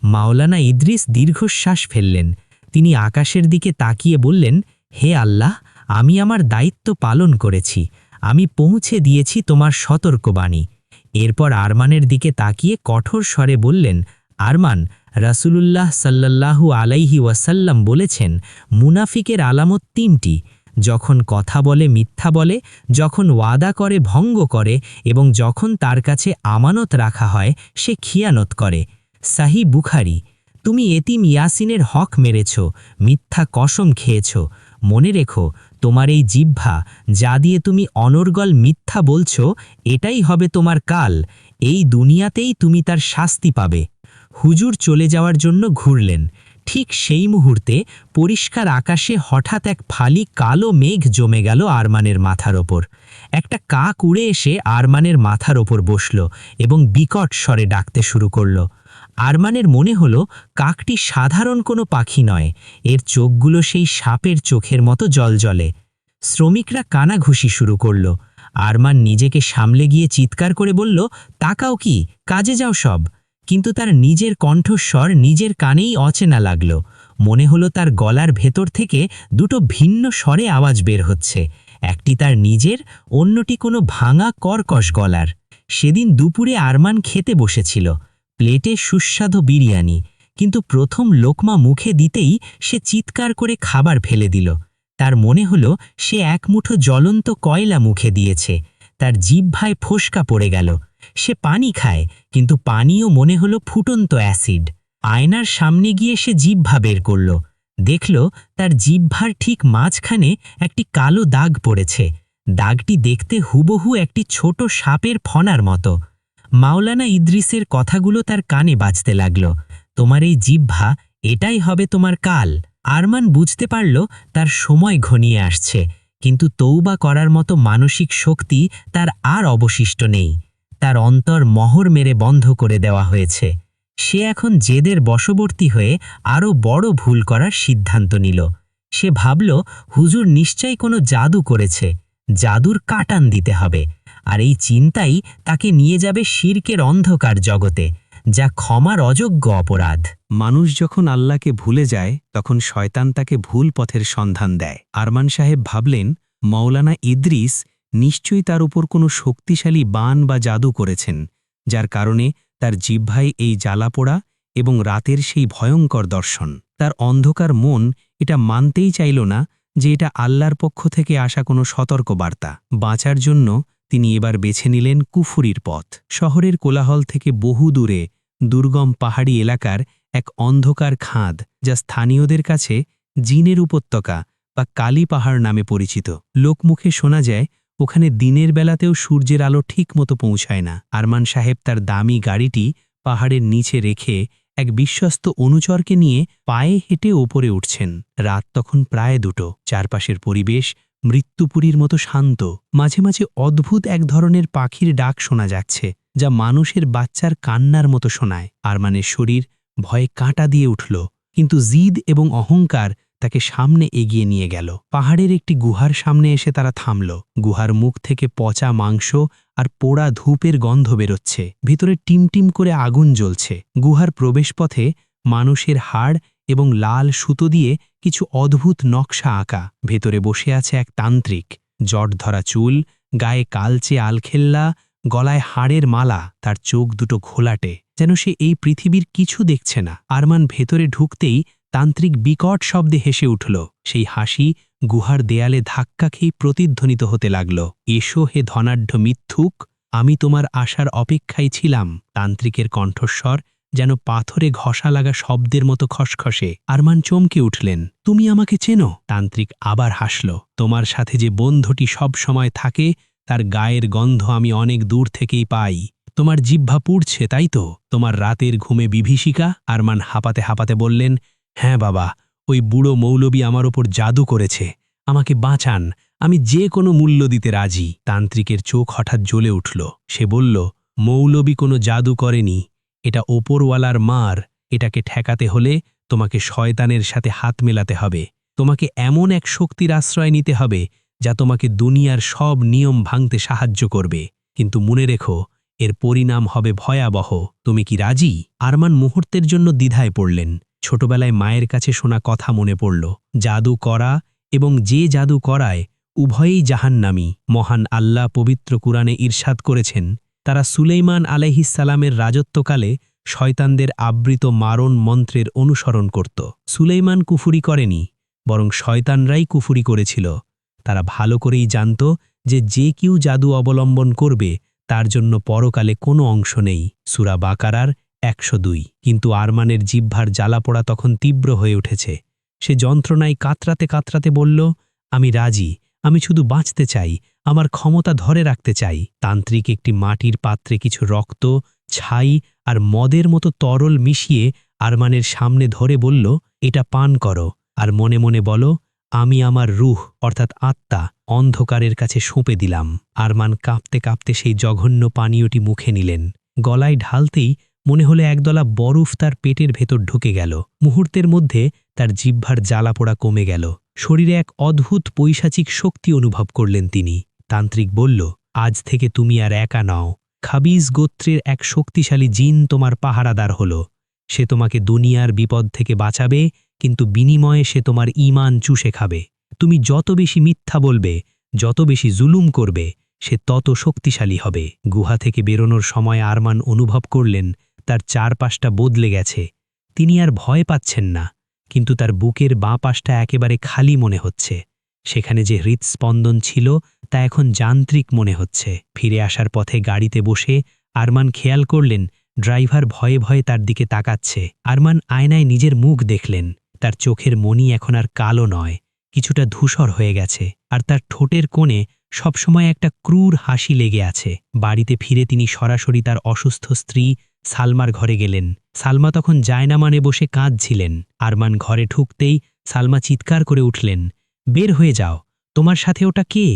Speaker 2: মাওলানা ইদ্রিস দীর্ঘশ্বাস ফেললেন। তিনি আকাশের দিকে তাকিয়ে বললেন, হে আল্লাহ, আমি আমার দায়িত্ব পালন করেছি, আমি পৌঁছে দিয়েছি তোমার সতর্কবাণী। এরপর আরমানের দিকে তাকিয়ে কঠোর স্বরে বললেন, আরমান, রাসূলুল্লাহ সাল্লাল্লাহু আলাইহি ওয়াসাল্লাম বলেছেন, মুনাফিকের আলামত ৩টি: যখন কথা বলে মিথ্যা বলে, যখন ওয়াদা করে ভঙ্গ করে, এবং যখন তার কাছে আমানত রাখা হয় সে খিয়ানত করে। সাহি বুখারী। তুমি এতিম ইয়াসিনের হক মেরেছ, মিথ্যা কসম খেয়েছ। মনে রেখো, তোমার এই জিহ্বা, যা দিয়ে তুমি অনর্গল মিথ্যা বলছ, এটাই হবে তোমার কাল। এই দুনিয়াতেই তুমি তার শাস্তি পাবে। হুজুর চলে যাওয়ার জন্য ঘুরলেন। ঠিক সেই মুহূর্তে পরিষ্কার আকাশে হঠাৎ এক ফালি কালো মেঘ জমে গেল আরমানের মাথার ওপর। একটা কাক উড়ে এসে আরমানের মাথার ওপর বসল এবং বিকট স্বরে ডাকতে শুরু করল। আরমানের মনে হল কাকটি সাধারণ কোনো পাখি নয়, এর চোখগুলো সেই সাপের চোখের মতো জ্বলজ্বলে। শ্রমিকরা কানাঘুষি শুরু করল। আরমান নিজেকে সামলে গিয়ে চিৎকার করে বলল, তাকাও কি, কাজে যাও সব। কিন্তু তার নিজের কণ্ঠস্বর নিজের কানেই অচেনা লাগল। মনে হলো তার গলার ভেতর থেকে দুটো ভিন্ন স্বরে আওয়াজ বের হচ্ছে, একটি তার নিজের, অন্যটি কোনো ভাঙা কর্কশ গলার। সেদিন দুপুরে আরমান খেতে বসেছিল, প্লেটে সুস্বাদু বিরিয়ানি, কিন্তু প্রথম লোকমা মুখে দিতেই সে চিৎকার করে খাবার ফেলে দিল। তার মনে হলো সে এক মুঠো জ্বলন্ত কয়লা মুখে দিয়েছে। তার জিহ্বায় ফোসকা পড়ে গেল। সে পানি খায়, কিন্তু পানিও মনে হলো ফুটন্ত অ্যাসিড। আয়নার সামনে গিয়ে সে জিহ্বা বের করল। দেখল তার জিহ্বার ঠিক মাঝখানে একটি কালো দাগ পড়েছে। দাগটি দেখতে হুবহু একটি ছোট সাপের ফনার মতো। মাওলানা ইদ্রিসের কথাগুলো তার কানে বাজতে লাগল, তোমার এই জিহ্বা, এটাই হবে তোমার কাল। আরমান বুঝতে পারল তার সময় ঘনিয়ে আসছে, কিন্তু তৌবা করার মতো মানসিক শক্তি তার আর অবশিষ্ট নেই। তার অন্তর মোহর মেরে বন্ধ করে দেওয়া হয়েছে। সে এখন জেদের বশবর্তী হয়ে আরও বড় ভুল করার সিদ্ধান্ত নিল। সে ভাবল, হুজুর নিশ্চয়ই কোনো জাদু করেছে, জাদুর কাটান দিতে হবে। আর এই চিন্তাই তাকে নিয়ে যাবে শিরকের অন্ধকার জগতে, যা ক্ষমার অযোগ্য অপরাধ।
Speaker 1: মানুষ যখন আল্লাহকে ভুলে যায়, তখন শয়তান তাকে ভুল পথের সন্ধান দেয়। আরমান সাহেব ভাবলেন, মাওলানা ইদ্রিস নিশ্চয়ই তার উপর কোনো শক্তিশালী বান বা জাদু করেছেন, যার কারণে তার জিহ্বায় এই জ্বালাপোড়া এবং রাতের সেই ভয়ঙ্কর দর্শন। তার অন্ধকার মন এটা মানতেই চাইল না যে এটা আল্লাহর পক্ষ থেকে আসা কোনো সতর্ক বার্তা। বাঁচার জন্য তিনি এবার বেছে নিলেন কুফুরির পথ। শহরের কোলাহল থেকে বহু দূরে দুর্গম পাহাড়ি এলাকার এক অন্ধকার খাদ, যা স্থানীয়দের কাছে জিনের উপত্যকা বা কালী পাহাড় নামে পরিচিত। লোকমুখে শোনা যায় ওখানে দিনের বেলাতেও সূর্যের আলো ঠিক মতো পৌঁছায় না। আরমান সাহেব তার দামি গাড়িটি পাহাড়ের নিচে রেখে এক বিশ্বস্ত অনুচরকে নিয়ে পায়ে হেঁটে ওপরে উঠছেন। রাত তখন প্রায় 2টো। চারপাশের পরিবেশ মৃত্যুপুরীর মতো শান্ত। মাঝে মাঝে অদ্ভুত এক ধরনের পাখির ডাক শোনা যাচ্ছে, যা মানুষের বাচ্চার কান্নার মতো শোনায়। আরমানের শরীর ভয়ে কাঁটা দিয়ে উঠল, কিন্তু জিদ এবং অহংকার তাকে সামনে এগিয়ে নিয়ে গেল। পাহাড়ের একটি গুহার সামনে এসে তারা থামল। গুহার মুখ থেকে পচা মাংস আর পোড়া ধূপের গন্ধ বেরোচ্ছে। ভিতরে টিমটিম করে আগুন জ্বলছে। গুহার প্রবেশপথে মানুষের হাড় এবং লাল সুতো দিয়ে কিছু অদ্ভুত নকশা আঁকা। ভেতরে বসে আছে এক তান্ত্রিক, জট ধরা চুল, গায়ে কালচে আলখেল্লা, গলায় হাড়ের মালা। তার চোখ দুটো ঘোলাটে, যেন সে এই পৃথিবীর কিছু দেখছে না। আরমান ভেতরে ঢুকতেই তান্ত্রিক বিকট শব্দে হেসে উঠল। সেই হাসি গুহার দেয়ালে ধাক্কা খেয়ে প্রতিধ্বনিত হতে লাগল। এসো হে ধনাঢ্য মিথ্যুক, আমি তোমার আশার অপেক্ষায় ছিলাম। তান্ত্রিকের কণ্ঠস্বর যেন পাথরে ঘষা লাগা শব্দের মতো খসখসে। আরমান চমকে উঠলেন, তুমি আমাকে চেনো? তান্ত্রিক আবার হাসল, তোমার সাথে যে বন্ধুটি সব সময় থাকে তার গায়ের গন্ধ আমি অনেক দূর থেকেই পাই। তোমার জিহ্বা পুড়ছে তাই তো? তোমার রাতের ঘুমে বিভীষিকা? আরমান হাঁপাতে হাঁপাতে বললেন, হ্যাঁ বাবা, ওই বুড়ো মৌলবী আমার ওপর জাদু করেছে। আমাকে বাঁচান, আমি যে কোনো মূল্য দিতে রাজি। তান্ত্রিকের চোখ হঠাৎ জ্বলে উঠল। সে বলল, মৌলবী কোনো জাদু করেনি, এটা ওপরওয়ালার মার। এটাকে ঠেকাতে হলে তোমাকে শয়তানের সাথে হাত মেলাতে হবে। তোমাকে এমন এক শক্তির আশ্রয় নিতে হবে যা তোমাকে দুনিয়ার সব নিয়ম ভাঙতে সাহায্য করবে। কিন্তু মনে রেখো, এর পরিণাম হবে ভয়াবহ। তুমি কি রাজি? আরমান মুহূর্তের জন্য দ্বিধায় পড়লেন। ছোটবেলায় মায়ের কাছে শোনা কথা মনে পড়ল, জাদু করা এবং যে জাদু করায় উভয়েই জাহান্নামী। মহান আল্লাহ পবিত্র কুরআনে ইরশাদ করেছেন, তারা সুলেইমান আলাইহিসসালামের রাজত্বকালে শয়তানদের আবৃত মারণ মন্ত্রের অনুসরণ করত। সুলেইমান কুফুরি করেনি, বরং শয়তানরাই কুফুরি করেছিল। তারা ভালো করেই জানত যে কেউ জাদু অবলম্বন করবে তার জন্য পরকালে কোনো অংশ নেই। সূরা বাকারার ১০২। কিন্তু আরমানের জিহ্বার জ্বালাপোড়া তখন তীব্র হয়ে উঠেছে। সে যন্ত্রণায় কাতরাতে কাতরাতে বলল, আমি রাজি, আমি শুধু বাঁচতে চাই, আমার ক্ষমতা ধরে রাখতে চাই। তান্ত্রিক একটি মাটির পাত্রে কিছু রক্ত, ছাই আর মদের মতো তরল মিশিয়ে আরমানের সামনে ধরে বলল, এটা পান করো আর মনে মনে বলো, আমি আমার রূহ অর্থাৎ আত্মা অন্ধকারের কাছে সঁপে দিলাম। আরমান কাঁপতে কাঁপতে সেই জঘন্য পানীয়টি মুখে নিলেন। গলায় ঢালতেই মনে হলো একদলা বরফ তার পেটের ভেতর ঢুকে গেল। মুহূর্তের মধ্যে তার জিহ্বার জ্বালাপোড়া কমে গেল। শরীরে এক অদ্ভুত পৈশাচিক শক্তি অনুভব করলেন তিনি। তান্ত্রিক বলল, আজ থেকে তুমি আর একা নও। খাবিজ গোত্রের এক শক্তিশালী জিন তোমার পাহারাদার হল। সে তোমাকে দুনিয়ার বিপদ থেকে বাঁচাবে, কিন্তু বিনিময়ে সে তোমার ঈমান চুষে খাবে। তুমি যত বেশি মিথ্যা বলবে, যত বেশি জুলুম করবে, সে তত শক্তিশালী হবে। গুহা থেকে বেরোনোর সময় আরমান অনুভব করলেন তার চারপাশটা বদলে গেছে। তিনি আর ভয় পাচ্ছেন না, কিন্তু তার বুকের বাঁ পাশটা একেবারে খালি মনে হচ্ছে। সেখানে যে হৃৎস্পন্দন ছিল তা এখন যান্ত্রিক মনে হচ্ছে। ফিরে আসার পথে গাড়িতে বসে আরমান খেয়াল করলেন ড্রাইভার ভয়ে ভয়ে তার দিকে তাকাচ্ছে। আরমান আয়নায় নিজের মুখ দেখলেন। তার চোখের মণি এখন আর কালো নয়, কিছুটা ধূসর হয়ে গেছে, আর তার ঠোঁটের কোণে সবসময় একটা ক্রূর হাসি লেগে আছে। বাড়িতে ফিরে তিনি সরাসরি তার অসুস্থ স্ত্রী সালমার ঘরে গেলেন। সালমা তখন জায়নামানে বসে কাঁদছিলেন। আরমান ঘরে ঢুকতেই সালমা চিৎকার করে উঠলেন, বের হয়ে যাও, তোমার সাথে ওটা কে?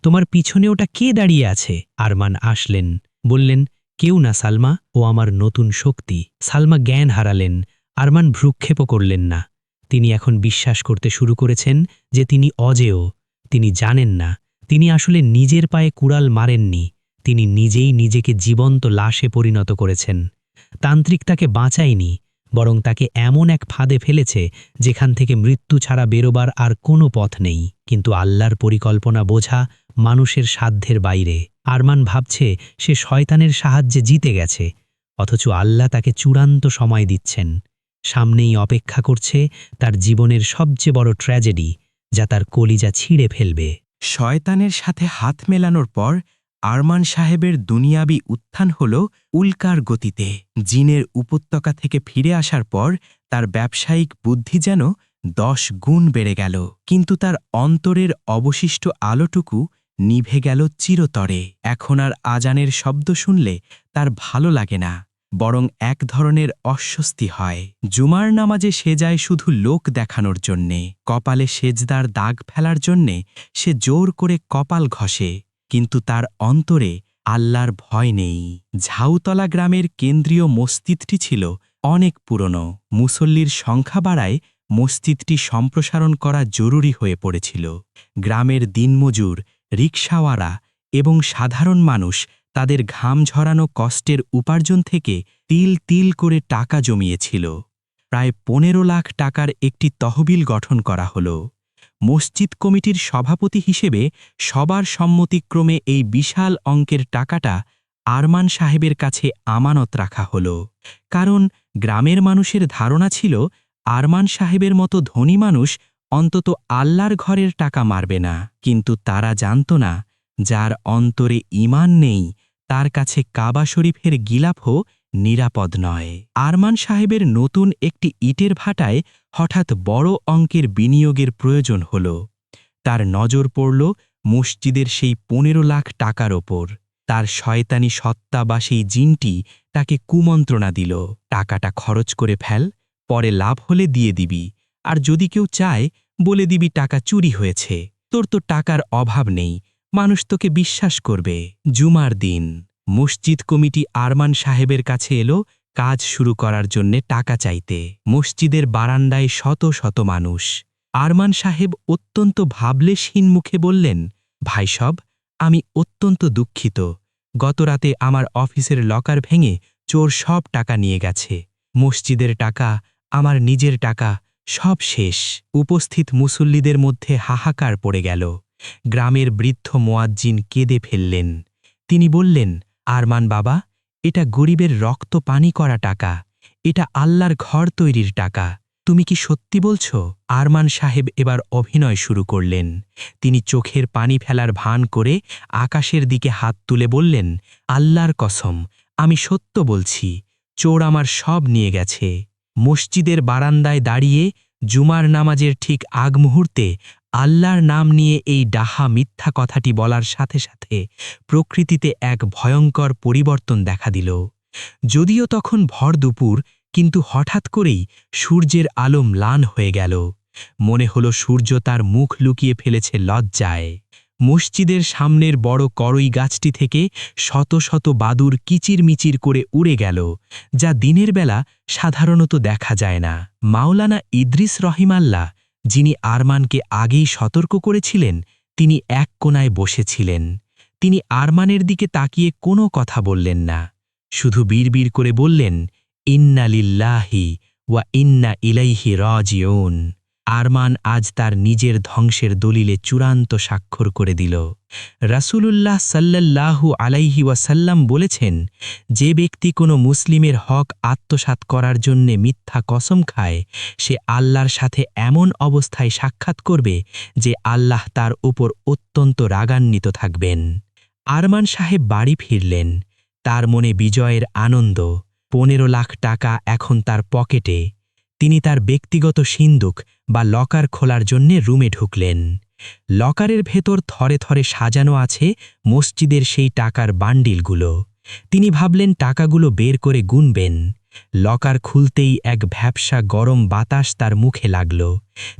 Speaker 1: তোমার পিছনে ওটা কে দাঁড়িয়ে আছে? আরমান আসলেন, বললেন, কেউ না সালমা, ও আমার নতুন শক্তি। সালমা জ্ঞান হারালেন। আরমান ভ্রুক্ষেপও করলেন না। তিনি এখন বিশ্বাস করতে শুরু করেছেন যে তিনি অজেয়। তিনি জানেন না, তিনি আসলে নিজের পায়ে কুড়াল মারেননি, তিনি নিজেই নিজেকে জীবন্ত লাশে পরিণত করেছেন। তান্ত্রিক তাকে বাঁচায়নি, বরং তাকে এমন এক ফাঁদে ফেলেছে যেখান থেকে মৃত্যু ছাড়া বেরোবার আর কোনো পথ নেই। কিন্তু আল্লাহর পরিকল্পনা বোঝা মানুষের সাধ্যের বাইরে। আরমান ভাবছে সে শয়তানের সাহায্যে জিতে গেছে, অথচ আল্লাহ তাকে চূড়ান্ত সময় দিচ্ছেন। সামনেই অপেক্ষা করছে তার জীবনের সবচেয়ে বড় ট্র্যাজেডি, যা তার কলিজা ছিঁড়ে ফেলবে।
Speaker 3: শয়তানের সাথে হাত মেলানোর পর আরমান সাহেবের দুনিয়াবি উত্থান হল উল্কার গতিতে। জিনের উপত্যকা থেকে ফিরে আসার পর তার ব্যবসায়িক বুদ্ধি যেন 10 গুণ বেড়ে গেল, কিন্তু তার অন্তরের অবশিষ্ট আলোটুকু নিভে গেল চিরতরে। এখন আর আজানের শব্দ শুনলে তার ভালো লাগে না, বরং এক ধরনের অস্বস্তি হয়। জুমার নামাজে সে যায় শুধু লোক দেখানোর জন্যে, কপালে সেজদার দাগ ফেলার জন্যে সে জোর করে কপাল ঘষে, কিন্তু তার অন্তরে আল্লাহর ভয় নেই। ঝাউতলা গ্রামের কেন্দ্রীয় মসজিদটি ছিল অনেক পুরনো। মুসল্লির সংখ্যা বাড়ায় মসজিদটি সম্প্রসারণ করা জরুরি হয়ে পড়েছিল। গ্রামের দিনমজুর, রিকশাওয়ালা এবং সাধারণ মানুষ তাদের ঘাম ঝরানো কষ্টের উপার্জন থেকে তিল তিল করে টাকা জমিয়েছিল। প্রায় 15 লাখ টাকার একটি তহবিল গঠন করা হল। মসজিদ কমিটির সভাপতি হিসেবে সবার সম্মতিক্রমে এই বিশাল অঙ্কের টাকাটা আরমান সাহেবের কাছে আমানত রাখা হল। কারণ গ্রামের মানুষের ধারণা ছিল আরমান সাহেবের মতো ধনী মানুষ অন্তত আল্লাহর ঘরের টাকা মারবে না। কিন্তু তারা জানত না, যার অন্তরে ঈমান নেই তার কাছে কাবা শরীফের গিলাফও নিরাপদ নয়। আরমান সাহেবের নতুন একটি ইটের ভাটায় হঠাৎ বড় অঙ্কের বিনিয়োগের প্রয়োজন হল। তার নজর পড়ল
Speaker 2: মসজিদের সেই 15 লাখ টাকার ওপর। তার শয়তানি সত্তা বা সেই জিনটি তাকে কুমন্ত্রণা দিল, টাকাটা খরচ করে ফেল, পরে লাভ হলে দিয়ে দিবি, আর যদি কেউ চায় বলে দিবি টাকা চুরি হয়েছে, তোর তো টাকার অভাব নেই, মানুষ তোকে বিশ্বাস করবে। জুমার দিন মসজিদ কমিটি আরমান সাহেবের কাছে এলো কাজ শুরু করার জন্যে টাকা চাইতে। মসজিদের বারান্দায় শত শত মানুষ। আরমান সাহেব অত্যন্ত ভাবলেশহীন মুখে বললেন, ভাই সব, আমি অত্যন্ত দুঃখিত, গতরাতে আমার অফিসের লকার ভেঙে চোর সব টাকা নিয়ে গেছে। মসজিদের টাকা, আমার নিজের টাকা, সব শেষ। উপস্থিত মুসল্লিদের মধ্যে হাহাকার পড়ে গেল। গ্রামের বৃদ্ধ মোয়াজ্জিন কেঁদে ফেললেন। তিনি বললেন, আরমান বাবা, এটা গরিবের রক্ত পানি করা টাকা, এটা আল্লাহর ঘর তৈরির টাকা, তুমি কি সত্যি বলছ? আরমান সাহেব এবার অভিনয় শুরু করলেন। তিনি চোখের পানি ফেলার ভান করে আকাশের দিকে হাত তুলে বললেন, আল্লাহর কসম, আমি সত্য বলছি, চোর আমার সব নিয়ে গেছে। মসজিদের বারান্দায় দাঁড়িয়ে জুমার নামাজের ঠিক আগ মুহূর্তে আল্লাহর নাম নিয়ে এই ডাহা মিথ্যা কথাটি বলার সাথে সাথে প্রকৃতিতে এক ভয়ঙ্কর পরিবর্তন দেখা দিল। যদিও তখন ভর দুপুর, কিন্তু হঠাৎ করেই সূর্যের আলো ম্লান হয়ে গেল। মনে হলো সূর্য তার মুখ লুকিয়ে ফেলেছে লজ্জায়। মসজিদের সামনের বড় করই গাছটি থেকে শত শত বাদুর কিচিরমিচির করে উড়ে গেল, যা দিনের বেলা সাধারণত দেখা যায় না। মাওলানা ইদ্রিস রহিমাল্লাহ, যিনি আরমানকে আগেই সতর্ক করেছিলেন, তিনি এক কোণায় বসেছিলেন। তিনি আরমানের দিকে তাকিয়ে কোনো কথা বললেন না, শুধু বিড়বিড় করে বললেন, ইন্না লিল্লাহি ওয়া ইন্না ইলাইহি রাজিউন। আরমান আজ তার নিজের ধ্বংসের দলিলে চূড়ান্ত স্বাক্ষর করে দিল। রাসূলুল্লাহ সাল্লাল্লাহু আলাইহি ওয়াসাল্লাম বলেছেন, যে ব্যক্তি কোনো মুসলিমের হক আত্মসাৎ করার জন্যে মিথ্যা কসম খায়, সে আল্লাহর সাথে এমন অবস্থায় সাক্ষাৎ করবে যে আল্লাহ তার উপর অত্যন্ত রাগান্বিত থাকবেন। আরমান সাহেব বাড়ি ফিরলেন। তার মনে বিজয়ের আনন্দ। 15 লাখ টাকা এখন তার পকেটে। তিনি তার ব্যক্তিগত সিন্দুক বা লকার খোলার জন্যে রুমে ঢুকলেন। লকারের ভেতর থরে থরে সাজানো আছে মসজিদের সেই টাকার বান্ডিলগুলো। তিনি ভাবলেন টাকাগুলো বের করে গুনবেন। লকার খুলতেই এক ভ্যাপসা গরম বাতাস তার মুখে লাগল।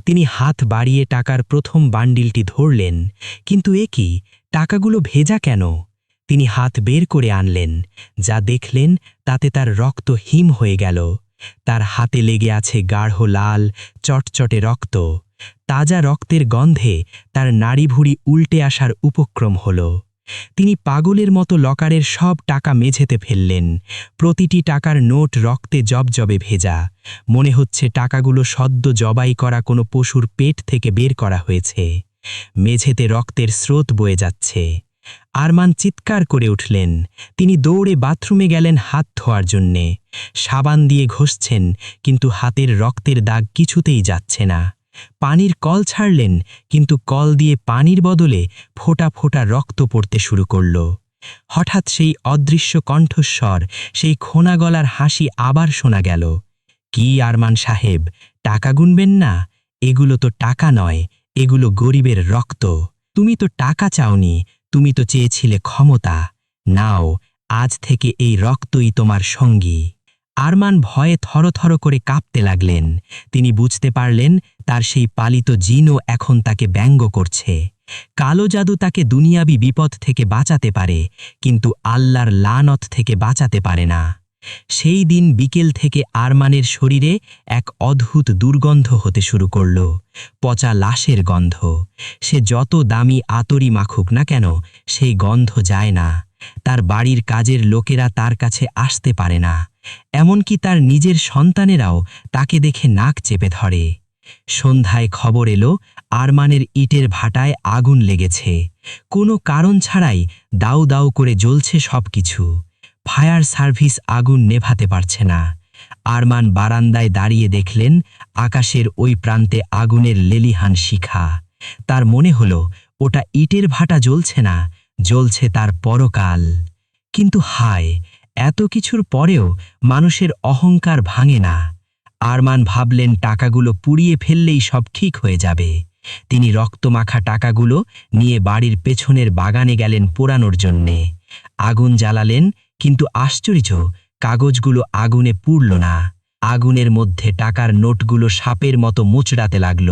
Speaker 2: তিনি হাত বাড়িয়ে টাকার প্রথম বান্ডিলটি ধরলেন, কিন্তু এ কি, টাকাগুলো ভেজা কেন? তিনি হাত বের করে আনলেন, যা দেখলেন তাতে তার রক্ত হিম হয়ে গেল। তার হাতে লেগে আছে গাঢ় লাল চটচটে রক্ত। তাজা রক্তের গন্ধে তার নাড়িভুড়ি উল্টে আসার উপক্রম হল। তিনি পাগলের মতো লকারের সব টাকা মেঝেতে ফেললেন। প্রতিটি টাকার নোট রক্তে জবজবে ভেজা। মনে হচ্ছে টাকাগুলো সদ্য জবাই করা কোনো পশুর পেট থেকে বের করা হয়েছে। মেঝেতে রক্তের স্রোত বয়ে যাচ্ছে। আরমান চিৎকার করে উঠলেন। তিনি দৌড়ে বাথরুমে গেলেন হাত ধোয়ার জন্যে। সাবান দিয়ে ঘষছেন, কিন্তু হাতের রক্তের দাগ কিছুতেই যাচ্ছে না। পানির কল ছাড়লেন, কিন্তু কল দিয়ে পানির বদলে ফোঁটা ফোঁটা রক্ত পড়তে শুরু করল। হঠাৎ সেই অদৃশ্য কণ্ঠস্বর, সেই খোনা গলার হাসি আবার শোনা গেল। কি আরমান সাহেব, টাকা গুনবেন না? এগুলো তো টাকা নয়, এগুলো গরিবের রক্ত। তুমি তো টাকা চাওনি, তুমি তো চেয়েছিলে ক্ষমতা। নাও, আজ থেকে এই রক্তই তোমার সঙ্গী। আরমান ভয়ে থরথর করে কাঁপতে লাগলেন। তিনি বুঝতে পারলেন তার সেই পালিত জিনও এখন তাকে ব্যঙ্গ করছে। কালো জাদু তাকে দুনিয়াবি বিপদ থেকে বাঁচাতে পারে, কিন্তু আল্লাহর লানত থেকে বাঁচাতে পারে না। সেই দিন বিকেল থেকে আরমানের শরীরে এক অদ্ভুত দুর্গন্ধ হতে শুরু করল, পচা লাশের গন্ধ। সে যত দামি আতরি মাখুক না কেন, সেই গন্ধ যায় না। তার বাড়ির কাজের লোকেরা তার কাছে আসতে পারে না। এমনকি তার নিজের সন্তানেরাও তাকে দেখে নাক চেপে ধরে। সন্ধ্যায় খবর এলো আরমানের ইটের ভাটায় আগুন লেগেছে। কোনো কারণ ছাড়াই দাউ দাউ করে জ্বলছে সবকিছু। ফায়ার সার্ভিস আগুন নেভাতে পারছে না। আরমান বারান্দায় দাঁড়িয়ে দেখলেন আকাশের ওই প্রান্তে আগুনের লেলিহান শিখা। তার মনে হলো ওটা ইটের ভাটা জ্বলছে না, জ্বলছে তার পরকাল। কিন্তু হায়, এত কিছুর পরেও মানুষের অহংকার ভাঙে না। আরমান ভাবলেন টাকাগুলো পুড়িয়ে ফেললেই সব ঠিক হয়ে যাবে।
Speaker 3: তিনি রক্তমাখা টাকাগুলো নিয়ে বাড়ির পেছনের বাগানে গেলেন পোড়ানোর জন্যে। আগুন জ্বালালেন, কিন্তু আশ্চর্য, কাগজগুলো আগুনে পুড়ল না। আগুনের মধ্যে টাকার নোটগুলো সাপের মতো মোচড়াতে লাগল,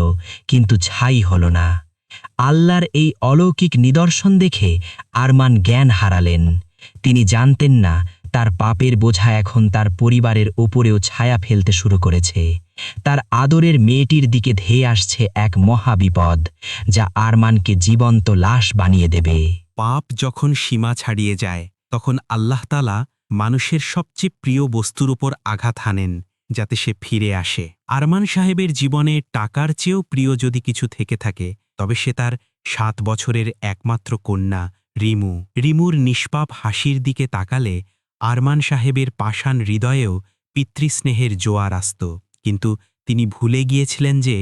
Speaker 3: কিন্তু ছাই হল না। আল্লাহর এই অলৌকিক নিদর্শন দেখে আরমান জ্ঞান হারালেন। তিনি জানতেন না তার পাপের বোঝা এখন তার পরিবারের ওপরেও ছায়া ফেলতে শুরু করেছে। তার আদরের মেয়েটির দিকে ধেয়ে আসছে এক মহাবিপদ, যা আরমানকে জীবন্ত লাশ বানিয়ে দেবে।
Speaker 2: পাপ যখন সীমা ছাড়িয়ে যায়, তখন আল্লাহ তাআলা মানুষের সবচেয়ে প্রিয় বস্তুর উপর আঘাত হানেন, যাতে সে ফিরে আসে। আরমান সাহেবের জীবনে টাকার চেয়েও প্রিয় যদি কিছু থেকে থাকে, তবে সে তার 7 বছরের একমাত্র কন্যা রিমু। রিমুর নিষ্পাপ হাসির দিকে তাকালে আরমান সাহেবের পাষাণ হৃদয়েও পিতৃস্নেহের জোয়ার আসত। কিন্তু তিনি ভুলে গিয়েছিলেন যে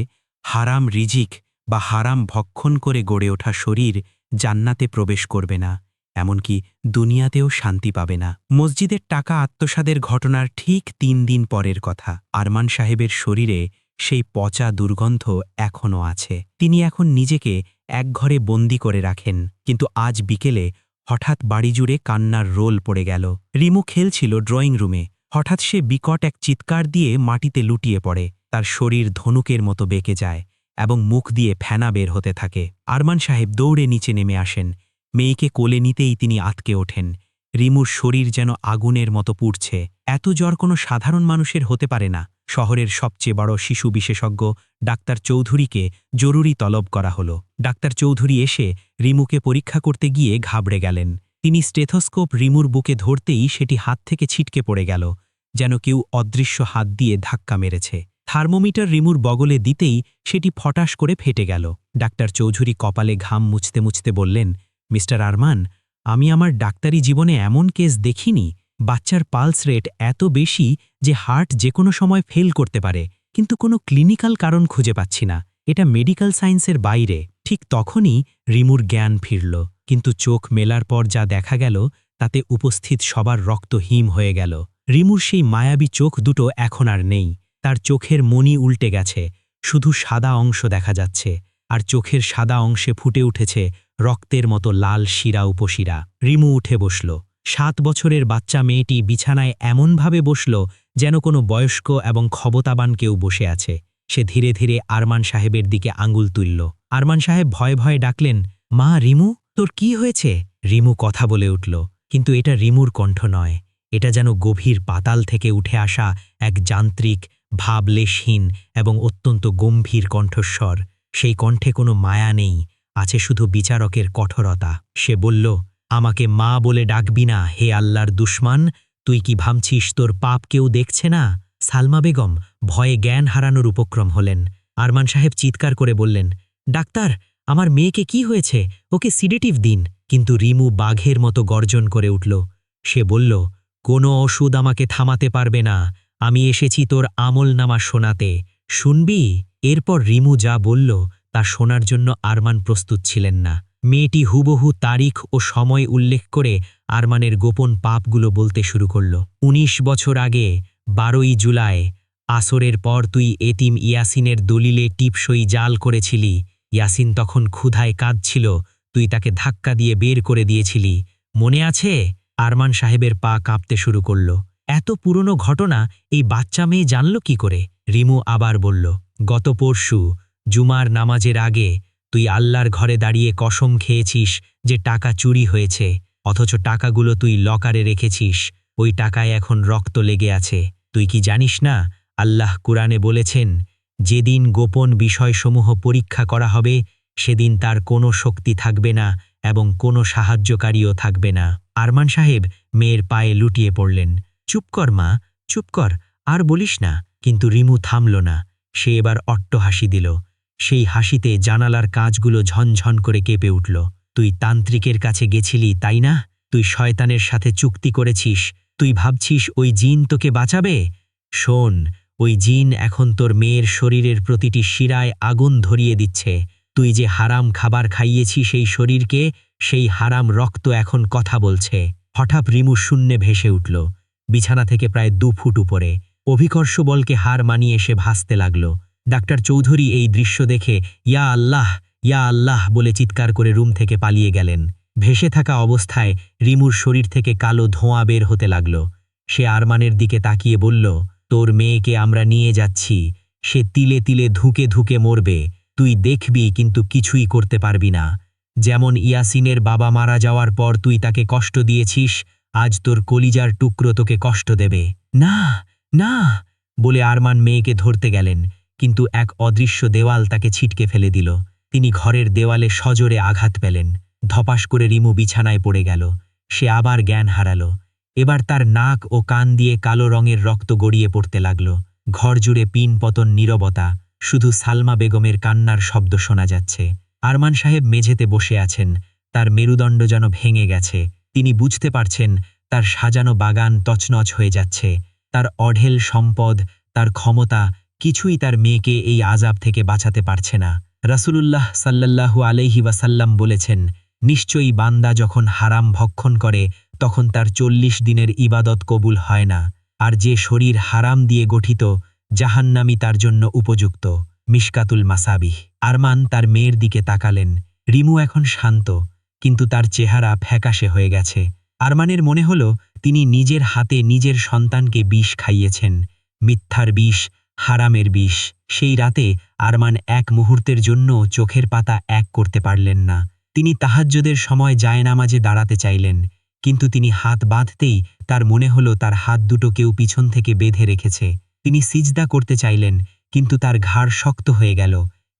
Speaker 2: হারাম রিজিক বা হারাম ভক্ষণ করে গড়ে ওঠা শরীর জান্নাতে প্রবেশ করবে না, এমনকি দুনিয়াতেও শান্তি পাবে না। মসজিদের টাকা আত্মসাদের ঘটনার ঠিক 3 দিন পরের কথা। আরমান সাহেবের শরীরে সেই পচা দুর্গন্ধ এখনও আছে। তিনি এখন নিজেকে এক ঘরে বন্দি করে রাখেন। কিন্তু আজ বিকেলে হঠাৎ বাড়িজুড়ে কান্নার রোল পড়ে গেল। রিমু খেলছিল ড্রয়িং রুমে। হঠাৎ সে বিকট এক চিৎকার দিয়ে মাটিতে লুটিয়ে পড়ে। তার শরীর ধনুকের মতো বেঁকে যায় এবং মুখ দিয়ে ফেনা বের হতে থাকে। আরমান সাহেব দৌড়ে নিচে নেমে আসেন। মেয়েকে কোলে নিতেই তিনি আঁতকে ওঠেন। রিমুর শরীর যেন আগুনের মতো পুড়ছে। এত জ্বর কোনো সাধারণ মানুষের হতে পারে না। শহরের সবচেয়ে বড় শিশু বিশেষজ্ঞ ডাক্তার চৌধুরীকে জরুরি তলব করা হলো। ডাক্তার চৌধুরী এসে রিমুকে পরীক্ষা করতে গিয়ে ঘাবড়ে গেলেন। তিনি স্টেথোস্কোপ রিমুর বুকে ধরতেই সেটি হাত থেকে ছিটকে পড়ে গেল, যেন কেউ অদৃশ্য হাত দিয়ে ধাক্কা মেরেছে। থার্মোমিটার রিমুর বগলে দিতেই সেটি ফটাস করে ফেটে গেল। ডাক্তার চৌধুরী কপালে ঘাম মুছতে মুছতে বললেন, মিস্টার আরমান, আমি আমার ডাক্তারি জীবনে এমন কেস দেখিনি। বাচ্চার পালস রেট এত বেশি যে হার্ট যে কোনো সময় ফেল করতে পারে, কিন্তু কোনো ক্লিনিক্যাল কারণ খুঁজে পাচ্ছি না। এটা মেডিকেল সায়েন্সের বাইরে। ঠিক তখনই রিমুর জ্ঞান ফিরল, কিন্তু চোখ মেলার পর যা দেখা গেল তাতে উপস্থিত সবার রক্ত হিম হয়ে গেল। রিমুর সেই মায়াবী চোখ দুটো এখন আর নেই। তার চোখের মণি উল্টে গেছে, শুধু সাদা অংশ দেখা যাচ্ছে, আর চোখের সাদা অংশে ফুটে উঠেছে রক্তের মতো লাল শিরা উপশিরা। রিমু উঠে বসল। 7 বছরের বাচ্চা মেয়েটি বিছানায় এমনভাবে বসল যেন কোনো বয়স্ক এবং ক্ষমতাবান কেউ বসে আছে। সে ধীরে ধীরে আরমান সাহেবের দিকে আঙুল তুলল। আরমান সাহেব ভয়ে ভয়ে ডাকলেন, মা, রিমু, তোর কি হয়েছে? রিমু কথা বলে উঠল, কিন্তু এটা রিমুর কণ্ঠ নয়। এটা যেন গভীর পাতাল থেকে উঠে আসা এক যান্ত্রিক, ভাবলেশহীন এবং অত্যন্ত গম্ভীর কণ্ঠস্বর। সেই কণ্ঠে কোনো মায়া নেই, আছে শুধু বিচারকের কঠোরতা। সে বলল, আমাকে মা বলে ডাকবি না, হে আল্লাহর দুশমান। তুই কি ভাবছিস তোর পাপ কেউ দেখছে না? সালমা বেগম ভয়ে জ্ঞান হারানোর উপক্রম হলেন। আরমান সাহেব চিৎকার করে বললেন, ডাক্তার, আমার মেয়েকে কি হয়েছে? ওকে সিডেটিভ দিন। কিন্তু রিমু বাঘের মতো গর্জন করে উঠল। সে বলল, কোনো ওষুধ আমাকে থামাতে পারবে না। আমি এসেছি তোর আমলনামা শোনাতে। শুনবি? এরপর রিমু যা বলল তা শোনার জন্য আরমান প্রস্তুত ছিলেন না। মেয়েটি হুবহু তারিখ ও সময় উল্লেখ করে আরমানের গোপন পাপগুলো বলতে শুরু করল। 19 বছর আগে 12ই জুলাই আসরের পর তুই এতিম ইয়াসিনের দলিলে টিপসই জাল করেছিলি। ইয়াসিন তখন ক্ষুধায় কাঁদছিল, তুই তাকে ধাক্কা দিয়ে বের করে দিয়েছিলি, মনে আছে? আরমান সাহেবের পা কাঁপতে শুরু করল। এত পুরনো ঘটনা এই বাচ্চা মেয়ে জানল কি করে? রিমু আবার বলল, গত পরশু জুমার নামাজের আগে তুই আল্লাহর ঘরে দাঁড়িয়ে কসম খেয়েছিস যে টাকা চুরি হয়েছে, অথচ টাকাগুলো তুই লকারে রেখেছিস। ওই টাকায় এখন রক্ত লেগে আছে। তুই কি জানিস না, আল্লাহ কুরআনে বলেছেন, যেদিন গোপন বিষয়সমূহ পরীক্ষা করা হবে সেদিন তার কোনো শক্তি থাকবে না এবং কোনো সাহায্যকারীও থাকবে না। আরমান সাহেব মেয়ের পায়ে লুটিয়ে পড়লেন। চুপ কর মা, চুপ কর, আর বলিস না। কিন্তু রিমু থামল না। সে এবার অট্টহাসি দিল। সেই হাসিতে জানালার কাঁচগুলো ঝনঝন করে কেঁপে উঠল। তুই তান্ত্রিকের কাছে গেছিলি, তাই না? তুই শয়তানের সাথে চুক্তি করেছিস। তুই ভাবছিস ওই জিন তোকে বাঁচাবে? শোন, ওই জিন এখন তোর মেয়ের শরীরের প্রতিটি শিরায় আগুন ধরিয়ে দিচ্ছে। তুই যে হারাম খাবার খাইয়েছিস সেই শরীরকে, সেই হারাম রক্ত এখন কথা বলছে। হঠাৎ রিমু শূন্যে ভেসে উঠল, বিছানা থেকে প্রায় 2 ফুট উপরে। অভিকর্ষ বলকে হার মানিয়ে সে ভাসতে লাগল।
Speaker 1: ডাক্তার চৌধুরী এই দৃশ্য দেখে ইয়া আল্লাহ বলে চিৎকার করে রুম থেকে পালিয়ে গেলেন। ভেসে থাকা অবস্থায় রিমুর শরীর থেকে কালো ধোঁয়া বের হতে লাগল। সে আরমানের দিকে তাকিয়ে বলল, তোর মেয়েকে আমরা নিয়ে যাচ্ছি, সে তিলে তিলে ধুকে ধুকে মরবে, তুই দেখবি কিন্তু কিছুই করতে পারবি না। যেমন ইয়াসিনের বাবা মারা যাওয়ার পর তুই তাকে কষ্ট দিয়েছিস, আজ তোর কলিজার টুকরো তোকে কষ্ট দেবে। না না বলে আরমান মেয়েকে ধরতে গেলেন, কিন্তু এক অদৃশ্য দেওয়াল তাকে ছিটকে ফেলে দিল। তিনি ঘরের দেওয়ালে সজোরে আঘাত পেলেন। ধপাস করে রিমু বিছানায় পড়ে গেল। সে আবার জ্ঞান হারালো। এবার তার নাক ও কান দিয়ে কালো রঙের রক্ত গড়িয়ে পড়তে লাগল। ঘর জুড়ে পিন পতন নীরবতা, শুধু সালমা বেগমের কান্নার শব্দ শোনা যাচ্ছে। আরমান সাহেব মেঝেতে বসে আছেন, তার মেরুদণ্ড যেন ভেঙে গেছে। তিনি বুঝতে পারছেন তার সাজানো বাগান তছনছ হয়ে যাচ্ছে। তার অঢেল সম্পদ, তার ক্ষমতা, কিছুই তার মেয়েকে এই আযাব থেকে বাঁচাতে পারছে না। রাসূলুল্লাহ সাল্লাল্লাহু আলাইহি ওয়াসাল্লাম বলেছেন, নিশ্চয়ই বান্দা যখন হারাম ভক্ষণ করে তখন তার ৪০ দিনের ইবাদত কবুল হয় না, আর যে শরীর হারাম দিয়ে গঠিত জাহান্নামী তার জন্য উপযুক্ত। মিশকাতুল মাসাবিহ। আরমান তার মেয়ের দিকে তাকালেন। রিমু এখন শান্ত, কিন্তু তার চেহারা ফ্যাকাশে হয়ে গেছে। আরমানের মনে হল তিনি নিজের হাতে নিজের সন্তানকে বিষ খাইয়েছেন, মিথ্যার বিষ, হারামের বিষ। সেই রাতে আরমান এক মুহূর্তের জন্য চোখের পাতা এক করতে পারলেন না। তিনি তাহাজ্জুদের সময় জায়নামাজে দাঁড়াতে চাইলেন, কিন্তু তিনি হাত বাঁধতেই তার মনে হল তার হাত দুটো কেউ পিছন থেকে বেঁধে রেখেছে। তিনি সিজদা করতে চাইলেন, কিন্তু তার ঘাড় শক্ত হয়ে গেল।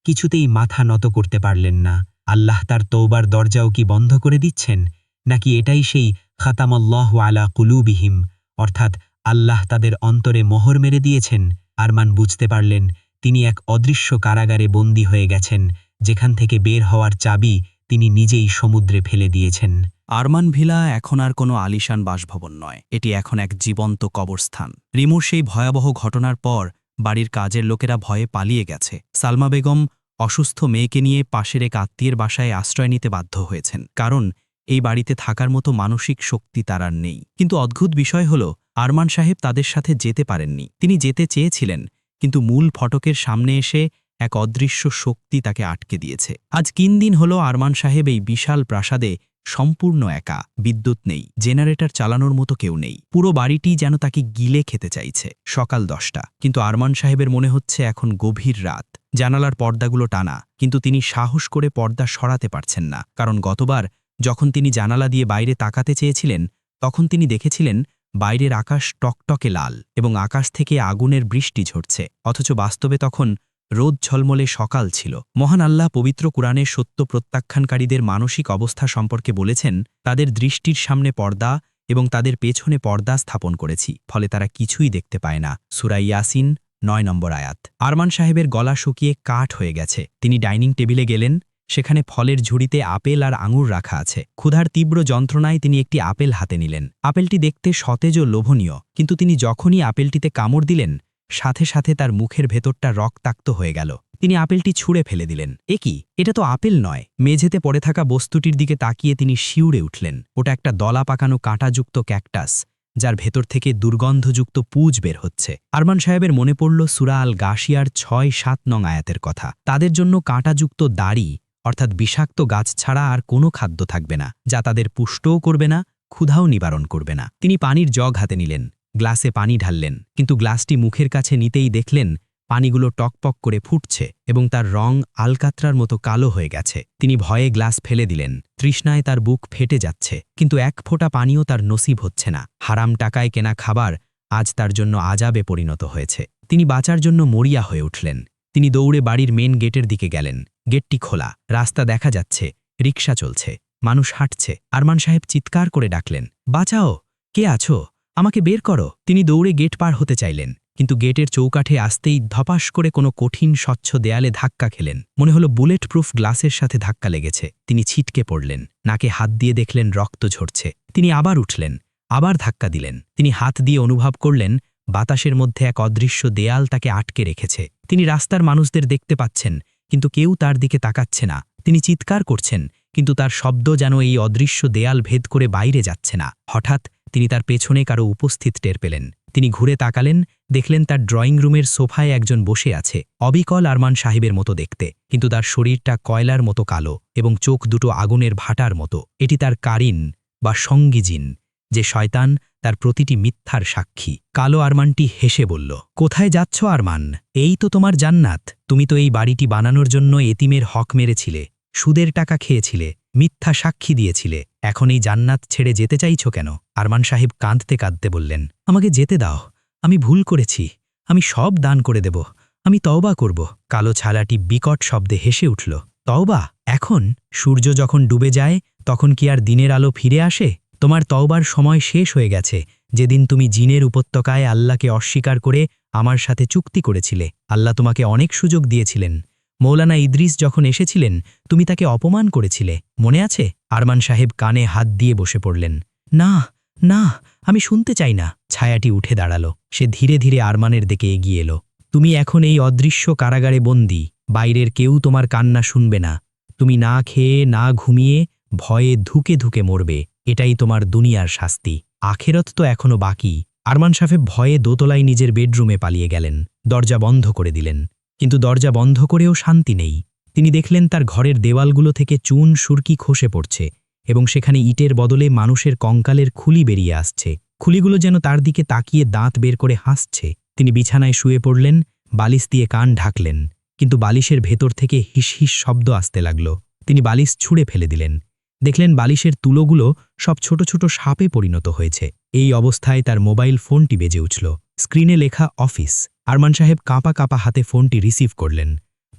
Speaker 1: কিছুতেই মাথা নত করতে পারলেন না। আল্লাহ তার তওবার দরজাও কি বন্ধ করে দিচ্ছেন, নাকি এটাই সেই খাতামাল্লাহু আলা কুলুবিহিম, অর্থাৎ আল্লাহ তাদের অন্তরে মোহর মেরে দিয়েছেন? আরমান বুঝতে পারলেন তিনি এক অদৃশ্য কারাগারে বন্দী হয়ে গেছেন, যেখান থেকে বের হওয়ার চাবি তিনি নিজেই সমুদ্রে ফেলে দিয়েছেন।
Speaker 2: আরমান ভিলা এখন আর কোনো আলিশান বাসভবন নয়, এটি এখন এক জীবন্ত কবরস্থান। রিমুর সেই ভয়াবহ ঘটনার পর বাড়ির কাজের লোকেরা ভয়ে পালিয়ে গেছে। সালমা বেগম অসুস্থ মেয়েকে নিয়ে পাশের এক আত্মীয়ের বাসায় আশ্রয় নিতে বাধ্য হয়েছেন, কারণ এই বাড়িতে থাকার মতো মানসিক শক্তি তার আর নেই। কিন্তু অদ্ভুত বিষয় হল, আরমান সাহেব তাদের সাথে যেতে পারেননি। তিনি যেতে চেয়েছিলেন, কিন্তু মূল ফটকের সামনে এসে এক অদৃশ্য শক্তি তাকে আটকে দিয়েছে। আজ ৩ দিন হল আরমান সাহেব এই বিশাল প্রাসাদে সম্পূর্ণ একা। বিদ্যুৎ নেই, জেনারেটর চালানোর মতো কেউ নেই। পুরো বাড়িটি যেন তাকে গিলে খেতে চাইছে। সকাল 10টা, কিন্তু আরমান সাহেবের মনে হচ্ছে এখন গভীর রাত। জানালার পর্দাগুলো টানা, কিন্তু তিনি সাহস করে পর্দা সরাতে পারছেন না, কারণ গতবার যখন তিনি জানালা দিয়ে বাইরে তাকাতে চেয়েছিলেন, তখন তিনি দেখেছিলেন বাইরের আকাশ টকটকে লাল এবং আকাশ থেকে আগুনের বৃষ্টি ঝরছে, অথচ বাস্তবে তখন রোদ ঝলমলে সকাল ছিল। মহান আল্লাহ পবিত্র কুরআনে সত্য প্রত্যাখ্যানকারীদের মানসিক অবস্থা সম্পর্কে বলেছেন, তাদের দৃষ্টির সামনে পর্দা এবং তাদের পেছনে পর্দা স্থাপন করেছি, ফলে তারা কিছুই দেখতে পায় না। সূরা ইয়াসিন ৯ নম্বর আয়াত। আরমান সাহেবের গলা শুকিয়ে কাঠ হয়ে গেছে। তিনি ডাইনিং টেবিলে গেলেন, সেখানে ফলের ঝুড়িতে আপেল আর আঙুর রাখা আছে। ক্ষুধার তীব্র যন্ত্রণায় তিনি একটি আপেল হাতে নিলেন। আপেলটি দেখতে সতেজ ও লোভনীয়, কিন্তু তিনি যখনই আপেলটিতে কামড় দিলেন, সাথে সাথে তার মুখের ভেতরটা রক্তাক্ত হয়ে গেল। তিনি আপেলটি ছুঁড়ে ফেলে দিলেন। এ কি, এটা তো আপেল নয়। মেঝেতে পড়ে থাকা বস্তুটির দিকে তাকিয়ে তিনি শিউরে উঠলেন। ওটা একটা দলা পাকানো কাঁটাযুক্ত ক্যাকটাস, যার ভেতর থেকে দুর্গন্ধযুক্ত পুঁজ বের হচ্ছে। আরমান সাহেবের মনে পড়ল সূরা আল গাশিয়ার ৬-৭ নং আয়াতের কথা। তাদের জন্য কাঁটাযুক্ত দাড়ি, অর্থাৎ বিষাক্ত গাছ ছাড়া আর কোনো খাদ্য থাকবে না, যা তাদের পুষ্টও করবে না, ক্ষুধাও নিবারণ করবে না। তিনি পানির জগ হাতে নিলেন, গ্লাসে পানি ঢাললেন, কিন্তু গ্লাসটি মুখের কাছে নিতেই দেখলেন পানিগুলো টকপক করে ফুটছে এবং তার রং আলকাত্রার মতো কালো হয়ে গেছে। তিনি ভয়ে গ্লাস ফেলে দিলেন। তৃষ্ণায় তার বুক ফেটে যাচ্ছে, কিন্তু এক ফোঁটা পানিও তার নসিব হচ্ছে না। হারাম টাকায় কেনা খাবার আজ তার জন্য আযাবে পরিণত হয়েছে। তিনি বাঁচার জন্য মরিয়া হয়ে উঠলেন। তিনি দৌড়ে বাড়ির মেন গেটের দিকে গেলেন। গেটটি খোলা, রাস্তা দেখা যাচ্ছে, রিকশা চলছে, মানুষ হাঁটছে। আরমান সাহেব চিৎকার করে ডাকলেন, বাঁচাও, কে আছো, আমাকে বের করো। তিনি দৌড়ে গেট পার হতে চাইলেন, কিন্তু গেটের চৌকাঠে আসতেই ধপাস করে কোনো কঠিন স্বচ্ছ দেয়ালে ধাক্কা খেলেন। মনে হলো বুলেট প্রুফ গ্লাসের সাথে ধাক্কা লেগেছে। তিনি ছিটকে পড়লেন, নাকে হাত দিয়ে দেখলেন রক্ত ঝরছে। তিনি আবার উঠলেন, আবার ধাক্কা দিলেন। তিনি হাত দিয়ে অনুভব করলেন বাতাসের মধ্যে এক অদৃশ্য দেয়াল তাকে আটকে রেখেছে। তিনি রাস্তার মানুষদের দেখতে পাচ্ছেন, কিন্তু কেউ তার দিকে তাকাচ্ছে না। তিনি চিৎকার করছেন, কিন্তু তার শব্দ যেন এই অদৃশ্য দেয়াল ভেদ করে বাইরে যাচ্ছে না। হঠাৎ তিনি তার পেছনে কারো উপস্থিত টের পেলেন। তিনি ঘুরে তাকালেন, দেখলেন তার ড্রয়িং রুমের সোফায় একজন বসে আছে, অবিকল আরমান সাহেবের মতো দেখতে, কিন্তু তার শরীরটা কয়লার মতো কালো এবং চোখ দুটো আগুনের ভাটার মতো। এটি তার কারিন বা সঙ্গী জিন, যে শয়তান তার প্রতিটি মিথ্যার সাক্ষী। কালো আরমানটি হেসে বলল, কোথায় যাচ্ছ আরমান? এই তো তোমার জান্নাত। তুমি তো এই বাড়িটি বানানোর জন্য এতিমের হক মেরেছিলে, সুদের টাকা খেয়েছিলে, মিথ্যা সাক্ষী দিয়েছিলে। এখন এই জান্নাত ছেড়ে যেতে চাইছ কেন? আরমান সাহেব কাঁদতে কাঁদতে বললেন, আমাকে যেতে দাও, আমি ভুল করেছি, আমি সব দান করে দেব, আমি তওবা করব। কালো ছালাটি বিকট শব্দে হেসে উঠল, তওবা? এখন? সূর্য যখন ডুবে যায় তখন কি আর দিনের আলো ফিরে আসে? তোমার তওবার সময় শেষ হয়ে গেছে, যেদিন তুমি জিনের উপত্যকায় আল্লাহকে অস্বীকার করে আমার সাথে চুক্তি করেছিলে। আল্লাহ তোমাকে অনেক সুযোগ দিয়েছিলেন। মৌলানা ইদ্রিস যখন এসেছিলেন তুমি তাকে অপমান করেছিলে, মনে আছে? আরমান সাহেব কানে হাত দিয়ে বসে পড়লেন। না না, আমি শুনতে চাই না। ছায়াটি উঠে দাঁড়ালো। সে ধীরে ধীরে আরমানের দিকে এগিয়ে এলো। তুমি এখন এই অদৃশ্য কারাগারে বন্দী, বাইরের কেউ তোমার কান্না শুনবে না। তুমি না খেয়ে না ঘুমিয়ে ভয়ে ধুকে ধুকে মরবে। এটাই তোমার দুনিয়ার শাস্তি। আখেরত তো এখনো বাকি। আরমান সাহেব ভয়ে দোতলায় নিজের বেডরুমে পালিয়ে গেলেন, দরজা বন্ধ করে দিলেন। কিন্তু দরজা বন্ধ করেও শান্তি নেই। তিনি দেখলেন তার ঘরের দেওয়ালগুলো থেকে চুন সুরকি খসে পড়ছে এবং সেখানে ইটের বদলে মানুষের কঙ্কালের খুলি বেরিয়ে আসছে। খুলিগুলো যেন তার দিকে তাকিয়ে দাঁত বের করে হাসছে। তিনি বিছানায় শুয়ে পড়লেন, বালিশ দিয়ে কান ঢাকলেন, কিন্তু বালিশের ভেতর থেকে হিস হিস শব্দ আসতে লাগল। তিনি বালিশ ছুঁড়ে ফেলে দিলেন। দেখলেন বালিশের তুলোগুলো সব ছোট ছোট সাপে পরিণত হয়েছে। এই অবস্থায় তার মোবাইল ফোনটি বেজে উঠল। স্ক্রিনে লেখা অফিস। আরমান সাহেব কাঁপা কাঁপা হাতে ফোনটি রিসিভ করলেন।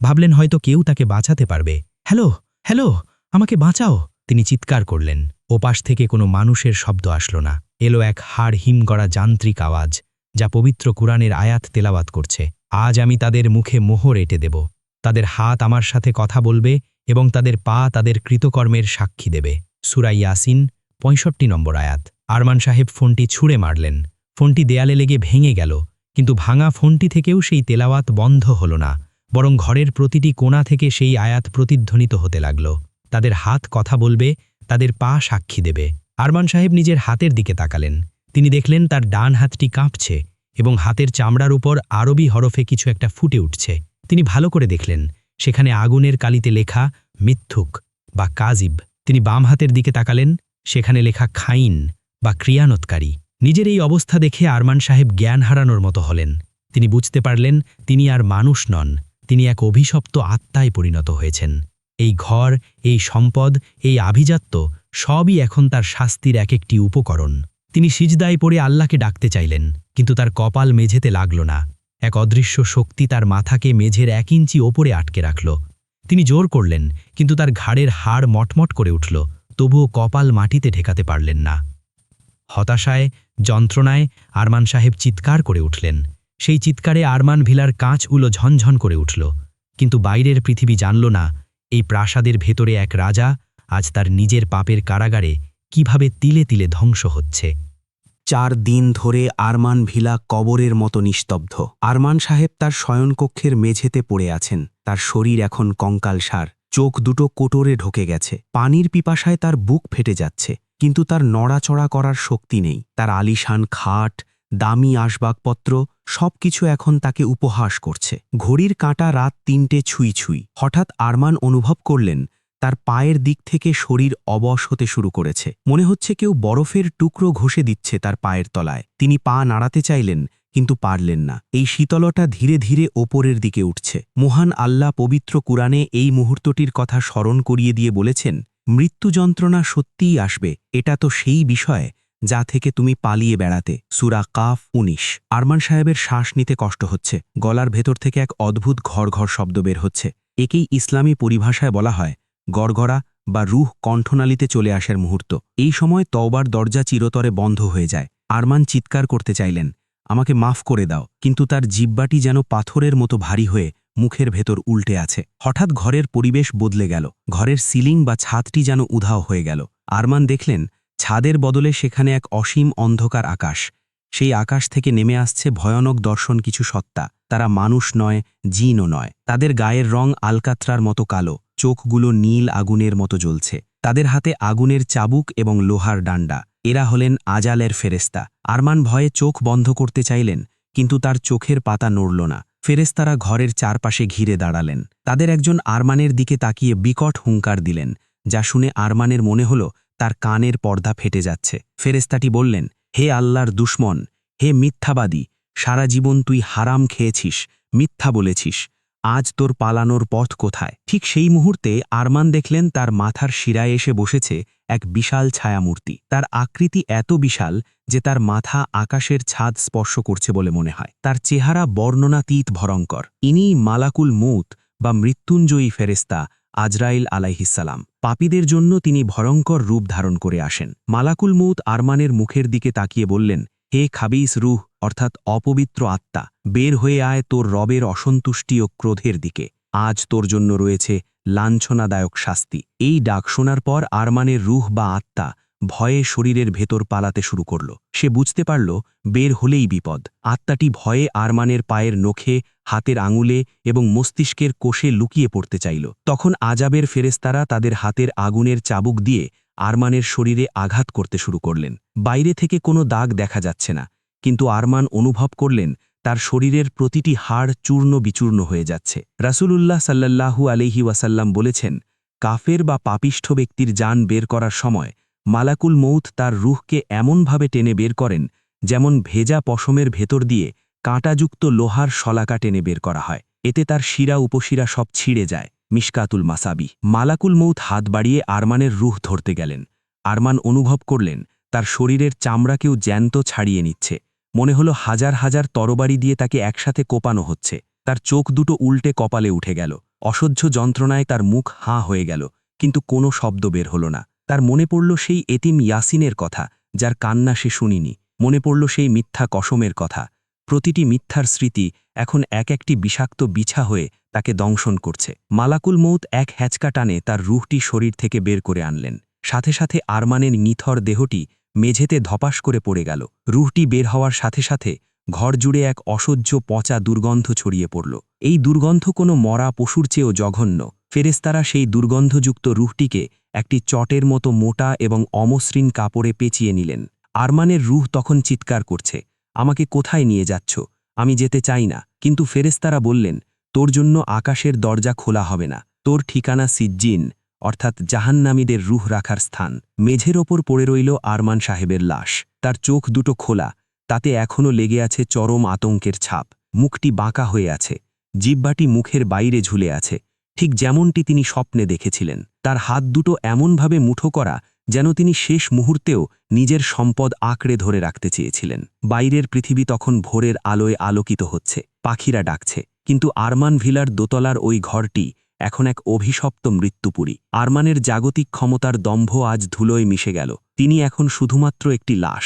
Speaker 2: ভাবলেন হয়তো কেউ তাকে বাঁচাতে পারবে। হ্যালো হ্যালো, আমাকে বাঁচাও, তিনি চিৎকার করলেন। ওপাশ থেকে কোনো মানুষের শব্দ আসলো না। এলো এক হাড় হিম করা যান্ত্রিক আওয়াজ, যা পবিত্র কুরআনের আয়াত তেলাওয়াত করছে। আজ আমি তাদের মুখে মোহর এঁটে দেব। তাদের হাত আমার সাথে কথা বলবে এবং তাদের পা তাদের কৃতকর্মের সাক্ষী দেবে। সূরা ইয়াসিন ৬৫ নম্বর আয়াত। আরমান সাহেব ফোনটি ছুঁড়ে মারলেন। ফোনটি দেয়ালে লেগে ভেঙে গেল, কিন্তু ভাঙা ফোনটি থেকেও সেই তেলাওয়াত বন্ধ হল না, বরং ঘরের প্রতিটি কোণা থেকে সেই আয়াত প্রতিধ্বনিত হতে লাগল। তাদের হাত কথা বলবে, তাদের পা সাক্ষী দেবে। আরমান সাহেব নিজের হাতের দিকে তাকালেন। তিনি দেখলেন তার ডান হাতটি কাঁপছে এবং হাতের চামড়ার উপর আরবি হরফে কিছু একটা ফুটে উঠছে। তিনি ভালো করে দেখলেন, সেখানে আগুনের কালিতে লেখা মিথ্যুক বা কাজিব। তিনি বাম হাতের দিকে তাকালেন, সেখানে লেখা খাইন বা ক্রিয়ানতকারী। নিজের এই অবস্থা দেখে আরমান সাহেব জ্ঞান হারানোর মতো হলেন। তিনি বুঝতে পারলেন তিনি আর মানুষ নন, তিনি এক অভিশপ্ত আত্মায় পরিণত হয়েছেন। এই ঘর, এই সম্পদ, এই আভিজাত্য সবই এখন তার শাস্তির এক একটি উপকরণ। তিনি সিজদায় পড়ে আল্লাহকে ডাকতে চাইলেন, কিন্তু তার কপাল মেঝেতে লাগল না। এক অদৃশ্য শক্তি তার মাথাকে মেঝের ১ ইঞ্চি ওপরে আটকে রাখল। তিনি জোর করলেন, কিন্তু তার ঘাড়ের হাড় মটমট করে উঠল, তবুও কপাল মাটিতে ঠেকাতে পারলেন না। হতাশায়, যন্ত্রণায় আরমান সাহেব চিৎকার করে উঠলেন। সেই চিৎকারে আরমান ভিলার কাঁচগুলো ঝনঝন করে উঠল। কিন্তু বাইরের পৃথিবী জানল না এই প্রাসাদের ভেতরে এক রাজা আজ তার নিজের পাপের কারাগারে কিভাবে তিলে তিলে ধ্বংস হচ্ছে।
Speaker 3: ৪ দিন ধরে আরমান ভিলা কবরের মতো নিস্তব্ধ। আরমান সাহেব তার শয়নকক্ষের মেঝেতে পড়ে আছেন। তার শরীর এখন কঙ্কালসার, চোখ দুটো কোটরে ঢোকে গেছে। পানির পিপাসায় তার বুক ফেটে যাচ্ছে, কিন্তু তার নড়াচড়া করার শক্তি নেই। তার আলিশান খাট, দামি আসবাবপত্র সবকিছু এখন তাকে উপহাস করছে। ঘড়ির কাঁটা রাত ৩টে ছুঁই ছুঁই। হঠাৎ আরমান অনুভব করলেন তার পায়ের দিক থেকে শরীর অবশ হতে শুরু করেছে। মনে হচ্ছে কেউ বরফের টুকরো ঘষে দিচ্ছে তার পায়ের তলায়। তিনি পা নাড়াতে চাইলেন, কিন্তু পারলেন না। এই শীতলতা ধীরে ধীরে ওপরের দিকে উঠছে। মহান আল্লাহ পবিত্র কুরআনে এই মুহূর্তটির কথা স্মরণ করিয়ে দিয়ে বলেছেন, মৃত্যু যন্ত্রণা সত্যিই আসবে। এটা তো সেই বিষয় যা থেকে তুমি পালিয়ে বেড়াতে। সূরা কাফ ১৯। আরমান সাহেবের শ্বাস নিতে কষ্ট হচ্ছে। গলার ভেতর থেকে এক অদ্ভুত ঘর ঘর শব্দ বের হচ্ছে। একেই ইসলামী পরিভাষায় বলা হয় গড়গড়া বা রুহ কণ্ঠনালীতে চলে আসার মুহূর্ত। এই সময় তওবার দরজা চিরতরে বন্ধ হয়ে যায়। আরমান চিৎকার করতে চাইলেন, আমাকে মাফ করে দাও, কিন্তু তার জিহ্বাটি যেন পাথরের মতো ভারী হয়ে মুখের ভেতর উল্টে আছে। হঠাৎ ঘরের পরিবেশ বদলে গেল। ঘরের সিলিং বা ছাদটি যেন উধাও হয়ে গেল। আরমান দেখলেন ছাদের বদলে সেখানে এক অসীম অন্ধকার আকাশ। সেই আকাশ থেকে নেমে আসছে ভয়ানক দর্শন কিছু সত্তা। তারা মানুষ নয়, জিনও নয়। তাদের গায়ের রং আলকাত্রার মতো কালো, চোখগুলো নীল আগুনের মতো জ্বলছে। তাদের হাতে আগুনের চাবুক এবং লোহার ডান্ডা।
Speaker 1: এরা হলেন আজালের ফেরেস্তা। আরমান ভয়ে চোখ বন্ধ করতে চাইলেন, কিন্তু তার চোখের পাতা নড়ল না। ফেরেস্তারা ঘরের চারপাশে ঘিরে দাঁড়ালেন। তাদের একজন আরমানের দিকে তাকিয়ে বিকট হুঙ্কার দিলেন, যা শুনে আরমানের মনে হল তার কানের পর্দা ফেটে যাচ্ছে। ফেরেস্তাটি বললেন, হে আল্লাহর দুশমন, হে মিথ্যাবাদী, সারা জীবন তুই হারাম খেয়েছিস, মিথ্যা বলেছিস, আজ তোর পালানোর পথ কোথায়? ঠিক সেই মুহূর্তে আরমান দেখলেন তার মাথার শিরায় এসে বসেছে এক বিশাল ছায়ামূর্তি। তার আকৃতি এত বিশাল যে তার মাথা আকাশের ছাদ স্পর্শ করছে বলে মনে হয়। তার চেহারা বর্ণনাতীত ভয়ঙ্কর। ইনি মালাকুল মৌত বা মৃত্যুঞ্জয়ী ফেরেস্তা আজরাইল আলাইহিসসালাম। পাপীদের জন্য তিনি ভয়ঙ্কর রূপ ধারণ করে আসেন। মালাকুল মৌত আরমানের মুখের দিকে তাকিয়ে বললেন, হে খাবিস রূহ অর্থাৎ অপবিত্র আত্মা, বের হয়ে আয় তোর রবের অসন্তুষ্টি ও ক্রোধের দিকে। আজ তোর জন্য রয়েছে লাঞ্ছনাদায়ক শাস্তি। এই ডাক শোনার পর আরমানের রূহ বা আত্মা ভয়ে শরীরের ভেতর পালাতে শুরু করল। সে বুঝতে পারল বের হলেই বিপদ। আত্মাটি ভয়ে আরমানের পায়ের নখে, হাতের আঙুলে এবং মস্তিষ্কের কোষে লুকিয়ে পড়তে চাইল। তখন আজাবের ফেরেস্তারা তাদের হাতের আগুনের চাবুক দিয়ে আরমানের শরীরে আঘাত করতে শুরু করলেন। বাইরে থেকে কোনো দাগ দেখা যাচ্ছে না, কিন্তু আরমান অনুভব করলেন তার শরীরের প্রতিটি হাড় চূর্ণ বিচূর্ণ হয়ে যাচ্ছে। রাসূলুল্লাহ সাল্লাল্লাহু আলাইহি ওয়াসাল্লাম বলেছেন, কাফের বা পাপিষ্ঠ ব্যক্তির জান বের করার সময় মালাকুল মৌত তার রুহকে এমনভাবে টেনে বের করেন যেমন ভেজা পশমের ভেতর দিয়ে কাঁটাযুক্ত লোহার শলাকা টেনে বের করা হয়। এতে তার শিরা উপশিরা সব ছিঁড়ে যায়। মিশকাতুল মাসাবি। মালাকুল মৌত হাত বাড়িয়ে আরমানের রুহ ধরতে গেলেন। আরমান অনুভব করলেন তার শরীরের চামড়াকেও জ্যান্ত ছাড়িয়ে নিচ্ছে। মনে হলো হাজার হাজার তরবারি দিয়ে তাকে একসাথে কোপানো হচ্ছে। তার চোখ দুটো উল্টে কপালে উঠে গেল। অসহ্য যন্ত্রণায় তার মুখ হাঁ হয়ে গেল, কিন্তু কোনো শব্দ বের হল না। তার মনে পড়ল সেই এতিম ইয়াসিনের কথা, যার কান্না সে শুনিনি। মনে পড়ল সেই মিথ্যা কসমের কথা। প্রতিটি মিথ্যার স্মৃতি এখন এক একটি বিষাক্ত বিছা হয়ে তাকে দংশন করছে। মালাকুল মৌত এক হ্যাচকা টানে তার রুহটি শরীর থেকে বের করে আনলেন। সাথে সাথে আরমানের নিথর দেহটি মেঝেতে ধপাস করে পড়ে গেল। রুহটি বের হওয়ার সাথে সাথে ঘর জুড়ে এক অসহ্য পচা দুর্গন্ধ ছড়িয়ে পড়ল। এই দুর্গন্ধ কোনো মরা পশুর চেয়েও জঘন্য। ফেরেস্তারা সেই দুর্গন্ধযুক্ত রুহটিকে একটি চটের মতো মোটা এবং অমসৃণ কাপড়ে পেঁচিয়ে নিলেন। আরমানের রুহ তখন চিৎকার করছে, আমাকে কোথায় নিয়ে যাচ্ছ? আমি যেতে চাই না। কিন্তু ফেরেস্তারা বললেন, তোর জন্য আকাশের দরজা খোলা হবে না। তোর ঠিকানা সিজ্জিন অর্থাৎ জাহান্নামীদের রুহ রাখার স্থান। মেঝের ওপর পড়ে রইল আরমান সাহেবের লাশ। তার চোখ দুটো খোলা, তাতে এখনও লেগে আছে চরম আতঙ্কের ছাপ। মুখটি বাঁকা হয়ে আছে, জিহ্বাটি মুখের বাইরে ঝুলে আছে, ঠিক যেমনটি তিনি স্বপ্নে দেখেছিলেন। তার হাত দুটো এমনভাবে মুঠো করা যেন তিনি শেষ মুহূর্তেও নিজের সম্পদ আঁকড়ে ধরে রাখতে চেয়েছিলেন। বাইরের পৃথিবী তখন ভোরের আলোয় আলোকিত হচ্ছে, পাখিরা ডাকছে, কিন্তু আরমান ভিলার দোতলার ওই ঘরটি এখন এক অভিশপ্ত মৃত্যুপুরী। আরমানের জাগতিক ক্ষমতার দম্ভ আজ ধুলোয় মিশে গেল। তিনি এখন শুধুমাত্র একটি লাশ,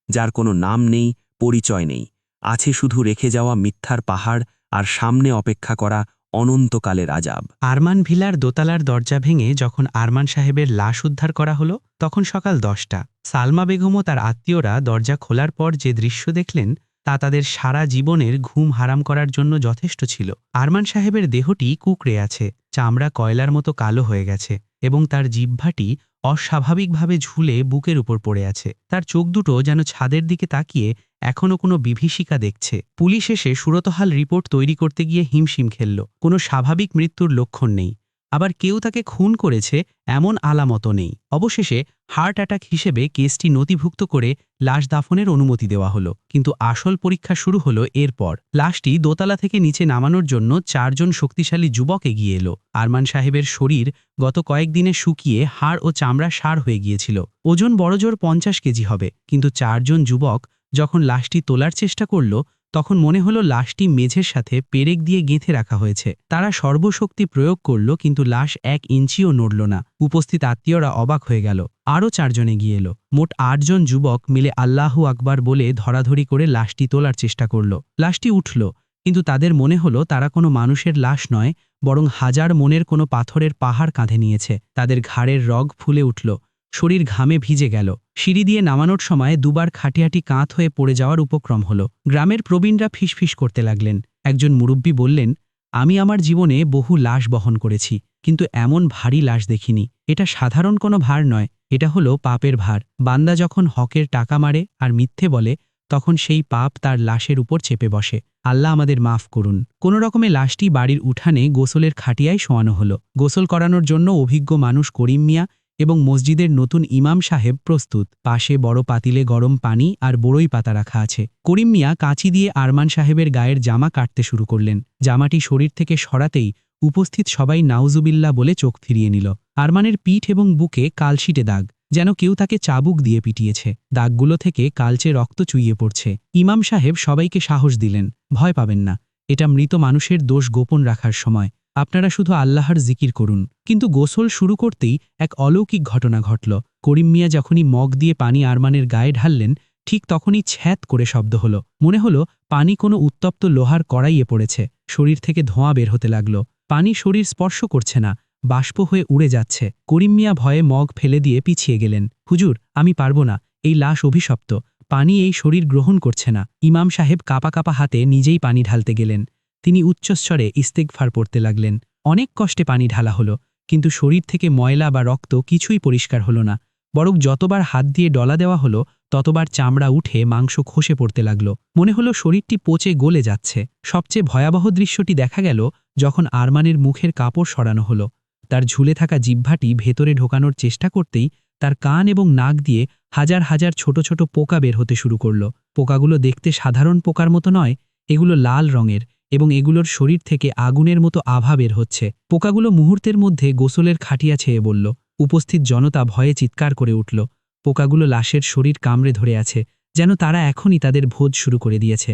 Speaker 1: যার কোনো নাম নেই, পরিচয় নেই। আছে শুধু রেখে যাওয়া মিথ্যার পাহাড় আর সামনে অপেক্ষা করা অনন্তকালের আজাব।
Speaker 2: আরমান ভিলার দোতলার দরজা ভেঙে যখন আরমান সাহেবের লাশ উদ্ধার করা হলো, তখন সকাল 10টা। সালমা বেগম ও তার আত্মীয়রা দরজা খোলার পর যে দৃশ্য দেখলেন তা তাদের সারা জীবনের ঘুম হারাম করার জন্য যথেষ্ট ছিল। আরমান সাহেবের দেহটি কুঁকড়ে আছে, চামড়া কয়লার মতো কালো হয়ে গেছে এবং তার জিহ্বাটি অস্বাভাবিকভাবে ঝুলে বুকের উপর পড়ে আছে। তার চোখ দুটো যেন ছাদের দিকে তাকিয়ে এখনও কোনো বিভীষিকা দেখছে। পুলিশ এসে সুরতহাল রিপোর্ট তৈরি করতে গিয়ে হিমশিম খেলল। কোনো স্বাভাবিক মৃত্যুর লক্ষণ নেই, আবার কেউ তাকে খুন করেছে এমন আলামতও নেই। অবশেষে হার্ট অ্যাটাক হিসেবে কেসটি নথিভুক্ত করে লাশ দাফনের অনুমতি দেওয়া হলো। কিন্তু আসল পরীক্ষা শুরু হলো এরপর। লাশটি দোতলা থেকে নিচে নামানোর জন্য 4 জন শক্তিশালী যুবক এগিয়ে এলো। আরমান সাহেবের শরীর গত কয়েকদিনে শুকিয়ে হাড় ও চামড়া সার হয়ে গিয়েছিল। ওজন বড়জোর 50 কেজি হবে। কিন্তু 4 জন যুবক যখন লাশটি তোলার চেষ্টা করল, তখন মনে হলো লাশটি মেঝের সাথে পেরেক দিয়ে গেঁথে রাখা হয়েছে। তারা সর্বশক্তি প্রয়োগ করল, কিন্তু লাশ 1 ইঞ্চিও নড়ল না। উপস্থিত আত্মীয়রা অবাক হয়ে গেল। আরও 4 জন এগিয়ে এলো। মোট 8 জন যুবক মিলে আল্লাহু আকবার বলে ধরাধরি করে লাশটি তোলার চেষ্টা করল। লাশটি উঠল, কিন্তু তাদের মনে হলো তারা কোনো মানুষের লাশ নয়, বরং হাজার মনের কোনো পাথরের পাহাড় কাঁধে নিয়েছে। তাদের ঘাড়ের রগ ফুলে উঠল, শরীর ঘামে ভিজে গেল। সিঁড়ি দিয়ে নামানোর সময় দুবার খাটিয়াটি কাঁত হয়ে পড়ে যাওয়ার উপক্রম হলো। গ্রামের প্রবীণরা ফিসফিস করতে লাগলেন। একজন মুরব্বী বললেন, আমি আমার জীবনে বহু লাশ বহন করেছি, কিন্তু এমন ভারী লাশ দেখিনি। এটা সাধারণ কোনো ভার নয়,
Speaker 1: এটা হলো পাপের ভার। বান্দা যখন হকের টাকা মারে আর মিথ্যে বলে, তখন সেই পাপ তার লাশের উপর চেপে বসে। আল্লাহ আমাদের মাফ করুন। কোনো রকমে লাশটি বাড়ির উঠানে গোসলের খাটিয়ায় শোয়ানো হলো। গোসল করানোর জন্য অভিজ্ঞ মানুষ করিম মিয়া এবং মসজিদের নতুন ইমাম সাহেব প্রস্তুত। পাশে বড় পাতিলে গরম পানি আর বড়ই পাতা রাখা আছে। করিম মিয়া কাঁচি দিয়ে আরমান সাহেবের গায়ের জামা কাটতে শুরু করলেন। জামাটি শরীর থেকে সরাতেই উপস্থিত সবাই নাউজুবিল্লাহ বলে চোখ ফিরিয়ে নিল। আরমানের পিঠ এবং বুকে কালশিটে দাগ, যেন কেউ তাকে চাবুক দিয়ে পিটিয়েছে। দাগগুলো থেকে কালচে রক্ত চুইয়ে পড়ছে। ইমাম সাহেব সবাইকে সাহস দিলেন, ভয় পাবেন না, এটা মৃত মানুষের দোষ গোপন রাখার সময়। আপনারা শুধু আল্লাহর জিকির করুন। কিন্তু গোসল শুরু করতেই এক অলৌকিক ঘটনা ঘটল। করিম মিয়া যখনই মগ দিয়ে পানি আরমানের গায়ে ঢাললেন, ঠিক তখনই ছ্যাঁত করে শব্দ হলো। মনে হলো পানি কোনো উত্তপ্ত লোহার কড়াইয়ে পড়েছে। শরীর থেকে ধোঁয়া বের হতে লাগল। পানি শরীর স্পর্শ করছে না, বাষ্প হয়ে উড়ে যাচ্ছে। করিম মিয়া ভয়ে মগ ফেলে দিয়ে পিছিয়ে গেলেন। হুজুর, আমি পারব না, এই লাশ অভিশপ্ত, পানি এই শরীর গ্রহণ করছে না। ইমাম সাহেব কাপা কাপা হাতে নিজেই পানি ঢালতে গেলেন। তিনি উচ্চস্বরে ইস্তেগফার পড়তে লাগলেন। অনেক কষ্টে পানি ঢালা হলো, কিন্তু শরীর থেকে ময়লা বা রক্ত কিছুই পরিষ্কার হলো না। বরং যতবার হাত দিয়ে ডলা দেওয়া হলো, ততবার চামড়া উঠে মাংস খসে পড়তে লাগল। মনে হলো শরীরটি পচে গলে যাচ্ছে। সবচেয়ে ভয়াবহ দৃশ্যটি দেখা গেল যখন আরমানের মুখের কাপড় সরানো হলো। তার ঝুলে থাকা জিহ্বাটি ভেতরে ঢোকানোর চেষ্টা করতেই তার কান এবং নাক দিয়ে হাজার হাজার ছোট ছোট পোকা বের হতে শুরু করল। পোকাগুলো দেখতে সাধারণ পোকার মতো নয়, এগুলো লাল রঙের এবং এগুলোর শরীর থেকে আগুনের মতো আভা বের হচ্ছে। পোকাগুলো মুহূর্তের মধ্যে গোসলের খাটিয়া ছেয়ে বলল। উপস্থিত জনতা ভয়ে চিৎকার করে উঠল। পোকাগুলো লাশের শরীর কামড়ে ধরে আছে, যেন তারা এখনই তাদের ভোজ শুরু করে দিয়েছে।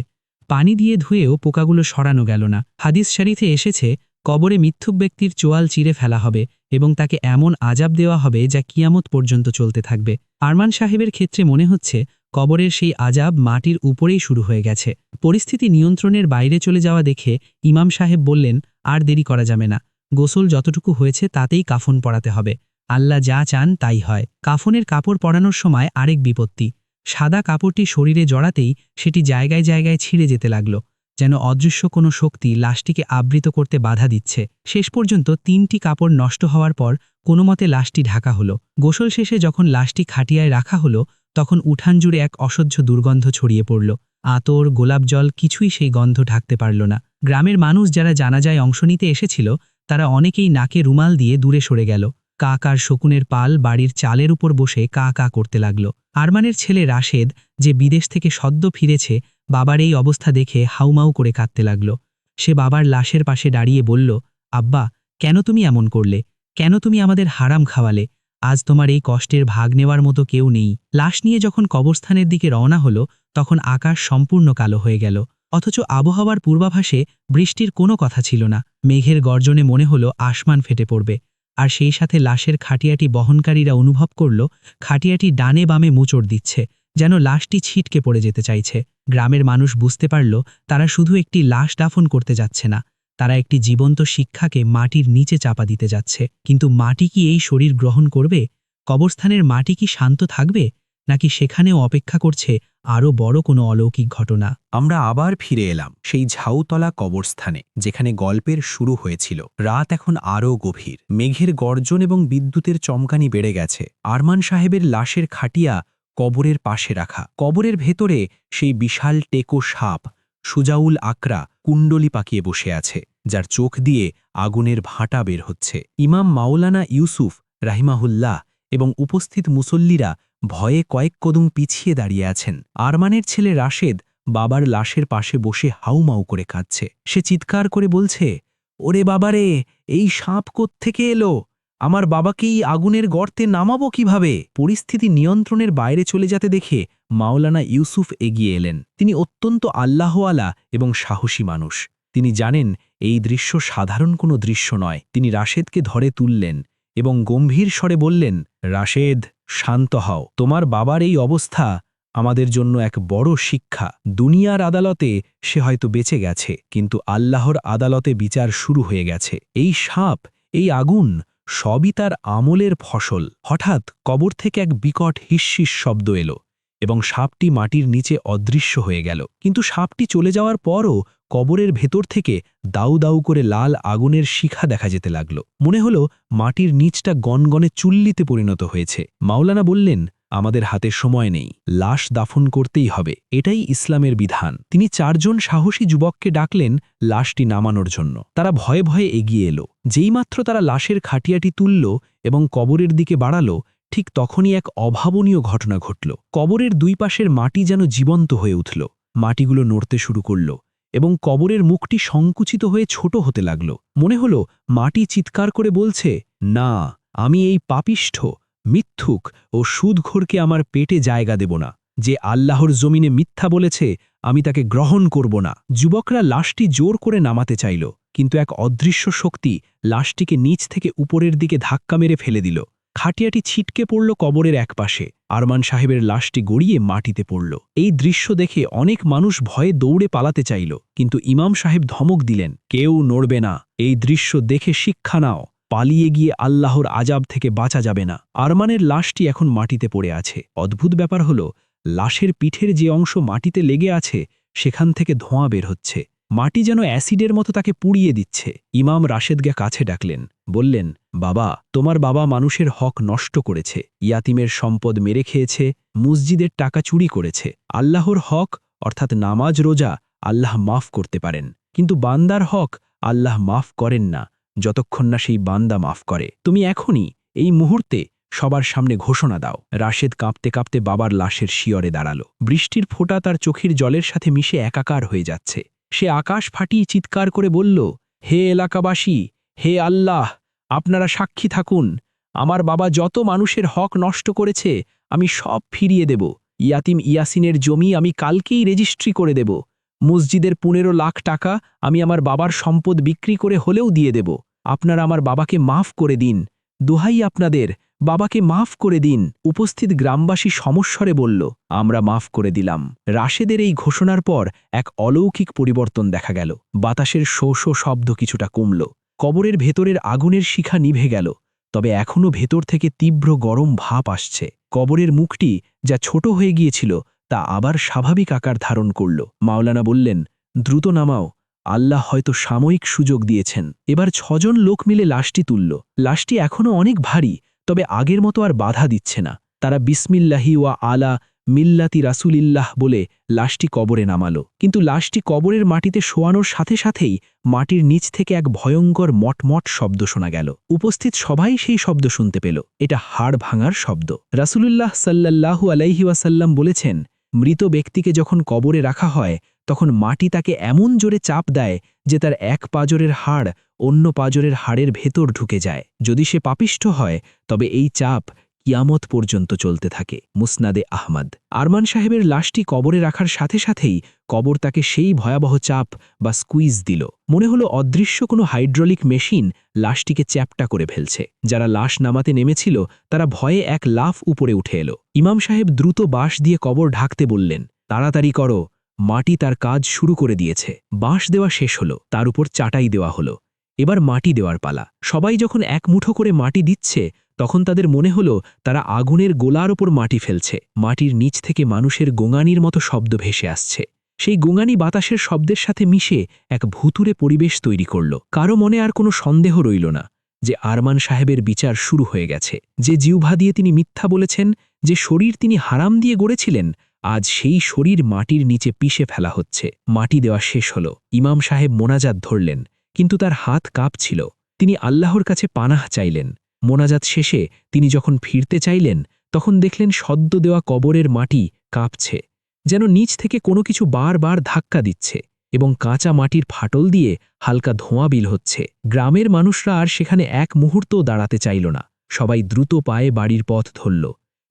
Speaker 1: পানি দিয়ে ধুয়েও পোকাগুলো সরানো গেল না। হাদিস শরীফে এসেছে, কবরে মিথ্যুক ব্যক্তির চোয়াল চিরে ফেলা হবে এবং তাকে এমন আজাব দেওয়া হবে যা কিয়ামত পর্যন্ত চলতে থাকবে। আরমান সাহেবের ক্ষেত্রে মনে হচ্ছে কবরের সেই আজাব মাটির উপরেই শুরু হয়ে গেছে। পরিস্থিতি নিয়ন্ত্রণের বাইরে চলে যাওয়া দেখে ইমাম সাহেব বললেন, আর দেরি করা যাবে না, গোসল যতটুকু হয়েছে তাতেই কাফন পরাতে হবে। আল্লাহ যা চান তাই হয়। কাফনের কাপড় পরানোর সময় আরেক বিপত্তি। সাদা কাপড়টি শরীরে জড়াতেই সেটি জায়গায় জায়গায় ছিঁড়ে যেতে লাগল, যেন অদৃশ্য কোনো শক্তি লাশটিকে আবৃত করতে বাধা দিচ্ছে। শেষ পর্যন্ত 3টি কাপড় নষ্ট হওয়ার পর কোনোমতে লাশটি ঢাকা হলো। গোসল শেষে যখন লাশটি খাটিয়ায় রাখা হলো, তখন উঠান জুড়ে এক অসহ্য দুর্গন্ধ ছড়িয়ে পড়ল। আতর, গোলাপ জল কিছুই সেই গন্ধ ঢাকতে পারল না। গ্রামের মানুষ যারা জানাজায় অংশ নিতে এসেছিল, তারা অনেকেই নাকে রুমাল দিয়ে দূরে সরে গেল। কাক আর শকুনের পাল বাড়ির চালের উপর বসে কা কা করতে লাগল। আরমানের ছেলে রাশেদ, যে বিদেশ থেকে সদ্য ফিরেছে, বাবার এই অবস্থা দেখে হাউমাউ করে কাঁদতে লাগল। সে বাবার লাশের পাশে দাঁড়িয়ে বলল, আব্বা, কেন তুমি এমন করলে? কেন তুমি আমাদের হারাম খাওয়ালে? আজ তোমার এই কষ্টের ভাগ নেওয়ার মতো কেউ নেই। লাশ নিয়ে যখন কবরস্থানের দিকে রওনা হলো, তখন আকাশ সম্পূর্ণ কালো হয়ে গেল। অথচ আবহাওয়ার পূর্বাভাসে বৃষ্টির কোনো কথা ছিল না। মেঘের গর্জনে মনে হলো আসমান ফেটে পড়বে। আর সেই সাথে লাশের খাটিয়াটি বহনকারীরা অনুভব করল খাটিয়াটি ডানে বামে মোচড় দিচ্ছে, যেন লাশটি ছিটকে পড়ে যেতে চাইছে। গ্রামের মানুষ বুঝতে পারল তারা শুধু একটি লাশ দাফন করতে যাচ্ছে না, তারা একটি জীবন্ত শিক্ষাকে মাটির নিচে চাপা দিতে যাচ্ছে। কিন্তু মাটি কি এই শরীর গ্রহণ করবে? কবরস্থানের মাটি কি শান্ত থাকবে, নাকি সেখানেও অপেক্ষা করছে আরও বড় কোনো অলৌকিক ঘটনা?
Speaker 2: আমরা আবার ফিরে এলাম সেই ঝাউতলা কবরস্থানে, যেখানে গল্পের শুরু হয়েছিল। রাত এখন আরও গভীর। মেঘের গর্জন এবং বিদ্যুতের চমকানি বেড়ে গেছে। আরমান সাহেবের লাশের খাটিয়া কবরের পাশে রাখা। কবরের ভেতরে সেই বিশাল টেকো সাপ সুজাউল আকরা কুণ্ডলি পাকিয়ে বসে আছে, যার চোখ দিয়ে আগুনের ভাঁটা বের হচ্ছে। ইমাম মাওলানা ইউসুফ রাহিমাহুল্লাহ এবং উপস্থিত মুসল্লিরা ভয়ে কয়েক কদম পিছিয়ে দাঁড়িয়ে আছেন। আরমানের ছেলে রাশেদ বাবার লাশের পাশে বসে হাউমাউ করে কাঁদছে। সে চিৎকার করে বলছে, ওরে বাবারে, এই সাপ কোত্থেকে এলো? আমার বাবাকেই আগুনের গর্তে নামাবো কিভাবে? পরিস্থিতি নিয়ন্ত্রণের বাইরে চলে যেতে দেখে মাওলানা ইউসুফ এগিয়ে এলেন। তিনি অত্যন্ত আল্লাহওয়ালা এবং সাহসী মানুষ। তিনি জানেন এই দৃশ্য সাধারণ কোনো দৃশ্য নয়। তিনি রাশেদকে ধরে তুললেন এবং গম্ভীর স্বরে বললেন, রাশেদ, শান্ত হও। তোমার বাবার এই অবস্থা আমাদের জন্য এক বড় শিক্ষা। দুনিয়ার আদালতে সে হয়তো বেঁচে গেছে, কিন্তু আল্লাহর আদালতে বিচার শুরু হয়ে গেছে। এই সাপ, এই আগুন সবই তার আমলের ফসল। হঠাৎ কবর থেকে এক বিকট হিসহিস শব্দ এলো এবং সাপটি মাটির নিচে অদৃশ্য হয়ে গেল। কিন্তু সাপটি চলে যাওয়ার পরও
Speaker 1: কবরের ভেতর থেকে দাউ দাউ করে লাল আগুনের শিখা দেখা যেতে লাগল। মনে হলো মাটির নিচটা গনগনে চুল্লিতে পরিণত হয়েছে। মাওলানা বললেন, আমাদের হাতে সময় নেই, লাশ দাফন করতেই হবে, এটাই ইসলামের বিধান। তিনি 4 জন সাহসী যুবককে ডাকলেন লাশটি নামানোর জন্য। তারা ভয়ে ভয়ে এগিয়ে এলো। যেইমাত্র তারা লাশের খাটিয়াটি তুলল এবং কবরের দিকে বাড়ালো, ঠিক তখনই এক অভাবনীয় ঘটনা ঘটল। কবরের 2 পাশের মাটি যেন জীবন্ত হয়ে উঠল। মাটিগুলো নড়তে শুরু করল এবং কবরের মুখটি সংকুচিত হয়ে ছোট হতে লাগল। মনে হলো মাটি চিৎকার করে বলছে, না, আমি এই পাপিষ্ঠ, মিথ্যুক ও সুদখোরকে আমার পেটে জায়গা দেব না। যে আল্লাহর জমিনে মিথ্যা বলেছে, আমি তাকে গ্রহণ করব না। যুবকরা লাশটি জোর করে নামাতে চাইল, কিন্তু এক অদৃশ্য শক্তি লাশটিকে নিচ থেকে উপরের দিকে ধাক্কা মেরে ফেলে দিল। খাটিয়াটি ছিটকে পড়ল কবরের একপাশে। আরমান সাহেবের লাশটি গড়িয়ে মাটিতে পড়ল। এই দৃশ্য দেখে অনেক মানুষ ভয়ে দৌড়ে পালাতে চাইল, কিন্তু ইমাম সাহেব ধমক দিলেন, কেউ নড়বে না, এই দৃশ্য দেখে শিক্ষা নাও, পালিয়ে গিয়ে আল্লাহর আজাব থেকে বাঁচা যাবে না। আরমানের লাশটি এখন মাটিতে পড়ে আছে। অদ্ভুত ব্যাপার হলো, লাশের পিঠের যে অংশ মাটিতে লেগে আছে সেখান থেকে ধোঁয়া বের হচ্ছে। মাটি যেন অ্যাসিডের মতো তাকে পুড়িয়ে দিচ্ছে। ইমাম রাশেদকে কাছে ডাকলেন, বললেন, বাবা, তোমার বাবা মানুষের হক নষ্ট করেছে, ইয়াতিমের সম্পদ মেরে খেয়েছে, মসজিদের টাকা চুরি করেছে। আল্লাহর হক অর্থাৎ নামাজ রোজা আল্লাহ মাফ করতে পারেন, কিন্তু বান্দার হক আল্লাহ মাফ করেন না যতক্ষণ না সেই বান্দা মাফ করে। তুমি এখনই এই মুহূর্তে সবার সামনে ঘোষণা দাও। রাশেদ কাঁপতে কাঁপতে বাবার লাশের শিয়রে দাঁড়ালো। বৃষ্টির ফোঁটা তার চোখের জলের সাথে মিশে একাকার হয়ে যাচ্ছে। সে আকাশ ফাটিয়ে চিৎকার করে বলল, হে এলাকাবাসী, হে আল্লাহ, আপনারা সাক্ষী থাকুন, আমার বাবা যত মানুষের হক নষ্ট করেছে আমি সব ফিরিয়ে দেব। ইয়াতিম ইয়াসিনের জমি আমি কালকেই রেজিস্ট্রি করে দেব। মসজিদের 15 লাখ টাকা আমি আমার বাবার সম্পদ বিক্রি করে হলেও দিয়ে দেব। আপনারা আমার বাবাকে মাফ করে দিন, দোহাই আপনাদের, বাবাকে মাফ করে দিন। উপস্থিত গ্রামবাসী সমস্বরে বলল, আমরা মাফ করে দিলাম। রাশেদের এই ঘোষণার পর এক অলৌকিক পরিবর্তন দেখা গেল। বাতাসের শো শো শব্দ কিছুটা কমল। কবরের ভেতরের আগুনের শিখা নিভে গেল, তবে এখনও ভেতর থেকে তীব্র গরম ভাপ আসছে। কবরের মুখটি যা ছোট হয়ে গিয়েছিল তা আবার স্বাভাবিক আকার ধারণ করল। মাওলানা বললেন, দ্রুত নামাও, আল্লাহ হয়তো সাময়িক সুযোগ দিয়েছেন। এবার 6 জন লোক মিলে লাশটি তুলল। লাশটি এখনও অনেক ভারী, তবে আগের মতো আর বাধা দিচ্ছে না। তারা বিসমিল্লাহি ওয়া আলা মিল্লাতি রাসুলিল্লাহ বলে লাশটি কবরে নামালো। কিন্তু লাশটি কবরের মাটিতে শোয়ানোর সাথে সাথেই মাটির নিচ থেকে এক ভয়ঙ্কর মটমট শব্দ শোনা গেল। উপস্থিত সবাই সেই শব্দ শুনতে পেল। এটা হাড় ভাঙার শব্দ। রাসূলুল্লাহ সাল্লাল্লাহু আলাইহি ওয়াসাল্লাম বলেছেন, মৃত ব্যক্তিকে যখন কবরে রাখা হয় তখন মাটি তাকে এমন জোরে চাপ দেয় যে তার এক পাঁজরের হাড় অন্য পাঁজরের হাড়ের ভেতর ঢুকে যায়। যদি সে পাপিষ্ঠ হয় তবে এই চাপ কিয়ামত পর্যন্ত চলতে থাকে। মুসনাদে আহমদ। আরমান সাহেবের লাশটি কবরে রাখার সাথে সাথেই কবর তাকে সেই ভয়াবহ চাপ বা স্কুইজ দিল। মনে হলো অদৃশ্য কোনো হাইড্রোলিক মেশিন লাশটিকে চ্যাপ্টা করে ফেলছে। যারা লাশ নামাতে নেমেছিল তারা ভয়ে এক লাফ উপরে উঠে এলো। ইমাম সাহেব দ্রুত বাঁশ দিয়ে কবর ঢাকতে বললেন, তাড়াতাড়ি করো, মাটি তার কাজ শুরু করে দিয়েছে। বাঁশ দেওয়া শেষ হলো, তার উপর চাটাই দেওয়া হলো। এবার মাটি দেওয়ার পালা। সবাই যখন এক মুঠো করে মাটি দিচ্ছে তখন তাদের মনে হলো তারা আগুনের গোলার ওপর মাটি ফেলছে। মাটির নিচ থেকে মানুষের গোঙানির মতো শব্দ ভেসে আসছে। সেই গোঙানি বাতাসের শব্দের সাথে মিশে এক ভুতুরে পরিবেশ তৈরি করল। কারো মনে আর কোনো সন্দেহ রইল না যে আরমান সাহেবের বিচার শুরু হয়ে গেছে। যে জিহ্বা দিয়ে তিনি মিথ্যা বলেছেন, যে শরীর তিনি হারাম দিয়ে গড়েছিলেন, আজ সেই শরীর মাটির নিচে পিষে ফেলা হচ্ছে। মাটি দেওয়া শেষ হল। ইমাম সাহেব মোনাজাত ধরলেন, কিন্তু তার হাত কাঁপছিল। তিনি আল্লাহর কাছে পানাহ চাইলেন। মোনাজাত শেষে তিনি যখন ফিরতে চাইলেন তখন দেখলেন সদ্য দেওয়া কবরের মাটি কাঁপছে, যেন নিচ থেকে কোনো কিছু বারবার ধাক্কা দিচ্ছে, এবং কাঁচা মাটির ফাটল দিয়ে হালকা ধোঁয়া বিল হচ্ছে। গ্রামের মানুষরা আর সেখানে এক মুহূর্তও দাঁড়াতে চাইল না। সবাই দ্রুত পায়ে বাড়ির পথ ধরল।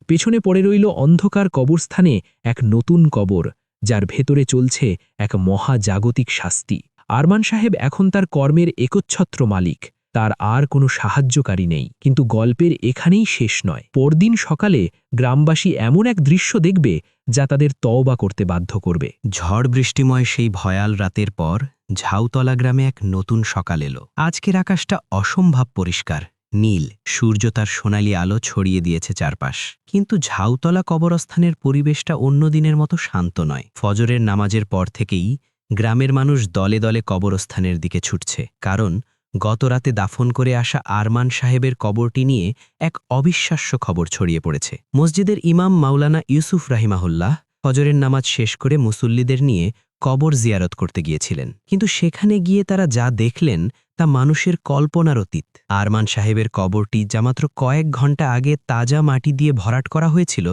Speaker 1: পেছনে পড়ে রইল অন্ধকার কবরস্থানে এক নতুন কবর, যার ভেতরে চলছে এক মহাজাগতিক শাস্তি। আরমান সাহেব এখন তার কর্মের একচ্ছত্র মালিক। তার আর কোনো সাহায্যকারী নেই। কিন্তু গল্পের এখানেই শেষ নয়। পরদিন সকালে গ্রামবাসী এমন এক দৃশ্য দেখবে যা তাদের তওবা করতে বাধ্য করবে।
Speaker 3: ঝড় বৃষ্টিময় সেই ভয়াল রাতের পর ঝাউতলা গ্রামে এক নতুন সকাল এলো। আজকের আকাশটা অসম্ভব পরিষ্কার, নীল। সূর্য তার সোনালি আলো ছড়িয়ে দিয়েছে চারপাশ। কিন্তু ঝাউতলা কবরস্থানের পরিবেশটা অন্য দিনের মতো শান্ত নয়। ফজরের নামাজের পর থেকেই
Speaker 1: গ্রামের মানুষ দলে দলে কবরস্থানের দিকে ছুটছে, কারণ গতরাতে দাফন করে আসা আরমান সাহেবের কবরটি নিয়ে এক অবিশ্বাস্য খবর ছড়িয়ে পড়েছে। মসজিদের ইমাম মাওলানা ইউসুফ রাহিমাহুল্লাহ ফজরের নামাজ শেষ করে মুসল্লিদের নিয়ে কবর জিয়ারত করতে গিয়েছিলেন, কিন্তু সেখানে গিয়ে তারা যা দেখলেন তা মানুষের কল্পনার অতীত। আরমান সাহেবের কবরটি যা মাত্র কয়েক ঘণ্টা আগে তাজা মাটি দিয়ে ভরাট করা হয়েছিল,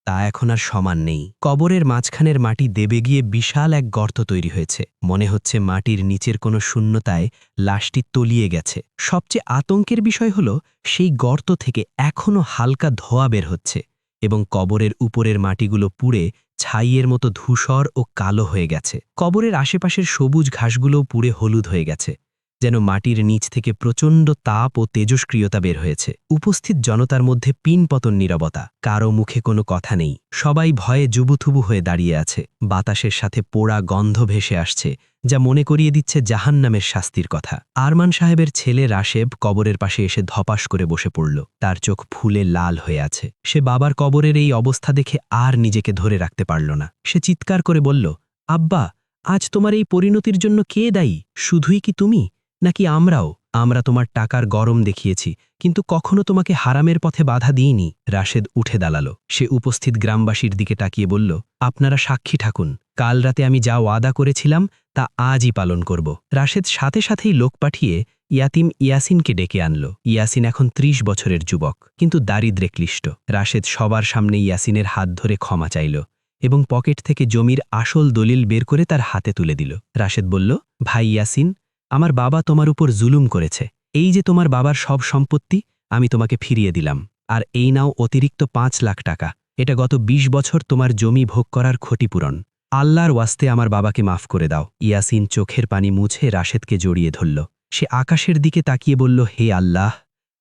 Speaker 1: তা এখন আর সমান নেই। কবরের মাঝখানের মাটি দেবে গিয়ে বিশাল এক গর্ত তৈরি হয়েছে। মনে হচ্ছে মাটির নিচের কোনো শূন্যতায় লাশটি তলিয়ে গেছে। সবচেয়ে আতঙ্কের বিষয় হল, সেই গর্ত থেকে এখনও হালকা ধোঁয়া বের হচ্ছে এবং কবরের উপরের মাটিগুলো পুড়ে ছাইয়ের মতো ধূসর ও কালো হয়ে গেছে। কবরের আশেপাশের সবুজ ঘাসগুলোও পুড়ে হলুদ হয়ে গেছে, যেন মাটির নিচ থেকে প্রচণ্ড তাপ ও তেজস্ক্রিয়তা বের হয়েছে। উপস্থিত জনতার মধ্যে পিনপতন নীরবতা, কারও মুখে কোনো কথা নেই। সবাই ভয়ে জুবুথুবু হয়ে দাঁড়িয়ে আছে। বাতাসের সাথে পোড়া গন্ধ ভেসে আসছে, যা মনে করিয়ে দিচ্ছে জাহান্নামের শাস্তির কথা। আরমান সাহেবের ছেলে রাশেব কবরের পাশে এসে ধপাস করে বসে পড়ল। তার চোখ ফুলে লাল হয়ে আছে। সে বাবার কবরের এই অবস্থা দেখে আর নিজেকে ধরে রাখতে পারল না। সে চিৎকার করে বলল, আব্বা, আজ তোমার এই পরিণতির জন্য কে দায়ী? শুধুই কি তুমি, নাকি আমরাও? আমরা তোমার টাকার গরম দেখিয়েছি, কিন্তু কখনো তোমাকে হারামের পথে বাধা দিইনি। রাশেদ উঠে দাঁড়ালো। সে উপস্থিত গ্রামবাসীর দিকে তাকিয়ে বলল, আপনারা সাক্ষী থাকুন, কাল রাতে আমি যা ওয়াদা করেছিলাম তা আজই পালন করব। রাশেদ সাথে সাথেই লোক পাঠিয়ে ইয়াতিম ইয়াসিনকে ডেকে আনল। ইয়াসিন এখন ৩০ বছরের যুবক, কিন্তু দারিদ্র্যে ক্লিষ্ট। রাশেদ সবার সামনে ইয়াসিনের হাত ধরে ক্ষমা চাইল এবং পকেট থেকে জমির আসল দলিল বের করে তার হাতে তুলে দিল। রাশেদ বলল, ভাই ইয়াসিন, আমার বাবা তোমার উপর জুলুম করেছে। এই যে তোমার বাবার সব সম্পত্তি আমি তোমাকে ফিরিয়ে দিলাম, আর এই নাও অতিরিক্ত ৫ লাখ টাকা। এটা গত ২০ বছর তোমার জমি ভোগ করার ক্ষতিপূরণ। আল্লাহর ওয়াস্তে আমার বাবাকে মাফ করে দাও। ইয়াসিন চোখের পানি মুছে রাশেদকে জড়িয়ে ধরল। সে আকাশের দিকে তাকিয়ে বলল, হে আল্লাহ,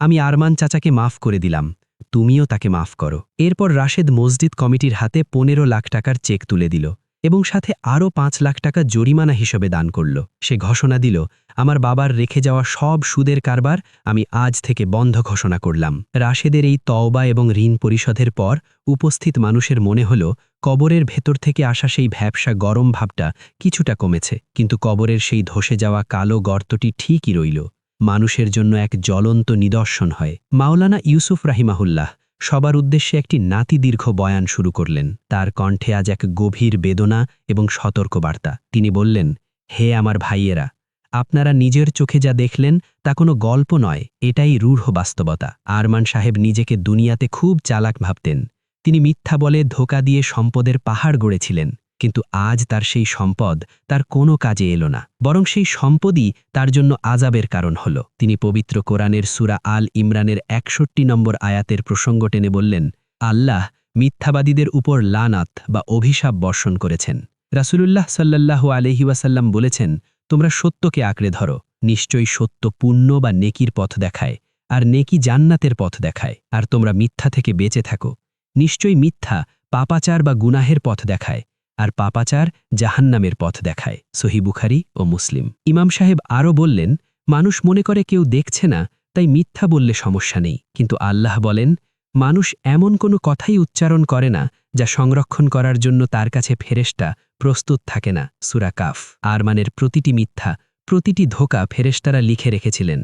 Speaker 1: আমি আরমান চাচাকে মাফ করে দিলাম, তুমিও তাকে মাফ করো। এরপর রাশেদ মসজিদ কমিটির হাতে ১৫ লাখ টাকার চেক তুলে দিল এবং সাথে আরও ৫ লাখ টাকা জরিমানা হিসেবে দান করল। সে ঘোষণা দিল, আমার বাবার রেখে যাওয়া সব সুদের কারবার আমি আজ থেকে বন্ধ ঘোষণা করলাম। রাশেদের এই তওবা এবং ঋণ পরিশোধের পর উপস্থিত মানুষের মনে হল, কবরের ভেতর থেকে আসা সেই ভ্যাপসা গরম ভাবটা কিছুটা কমেছে, কিন্তু কবরের সেই ধসে যাওয়া কালো গর্তটি ঠিকই রইল, মানুষের জন্য এক জ্বলন্ত নিদর্শন হয়। মাওলানা ইউসুফ রাহিমাহুল্লাহ সবার উদ্দেশ্যে একটি নাতিদীর্ঘ বয়ান শুরু করলেন। তার কণ্ঠে আজ এক গভীর বেদনা এবং সতর্কবার্তা। তিনি বললেন, হে আমার ভাইয়েরা, আপনারা নিজের চোখে যা দেখলেন তা কোনো গল্প নয়, এটাই রূঢ় বাস্তবতা। আরমান সাহেব নিজেকে দুনিয়াতে খুব চালাক ভাবতেন। তিনি মিথ্যা বলে ধোঁকা দিয়ে সম্পদের পাহাড় গড়েছিলেন, কিন্তু আজ তার সেই সম্পদ তার কোনো কাজে এলো না, বরং সেই সম্পদই তার জন্য আযাবের কারণ হল। তিনি পবিত্র কোরআনের সূরা আল ইমরানের ৬১ নম্বর আয়াতের প্রসঙ্গ টেনে বললেন, আল্লাহ মিথ্যাবাদীদের উপর লানাত বা অভিশাপ বর্ষণ করেছেন। রাসূলুল্লাহ সাল্লাল্লাহু আলাইহি ওয়াসাল্লাম বলেছেন, তোমরা সত্যকে আঁকড়ে ধরো, নিশ্চয়ই সত্য পুণ্য বা নেকির পথ দেখায়, আর নেকি জান্নাতের পথ দেখায়। আর তোমরা মিথ্যা থেকে বেঁচে থাকো, নিশ্চয়ই মিথ্যা পাপাচার বা গুনাহের পথ দেখায়, আর পাপাচার জাহান্নামের পথ দেখায়। সহিহ বুখারী ও মুসলিম। ইমাম সাহেব আরও বললেন, মানুষ মনে করে কেউ দেখছে না, তাই মিথ্যা বললে সমস্যা নেই, কিন্তু আল্লাহ বলেন, মানুষ এমন কোনো কথাই উচ্চারণ করে না যা সংরক্ষণ করার জন্য তার কাছে ফেরেশতা প্রস্তুত থাকে না। সূরা কাফ। আরমানের প্রতিটি মিথ্যা, প্রতিটি ধোঁকা ফেরেশতারা লিখে রেখেছিলেন।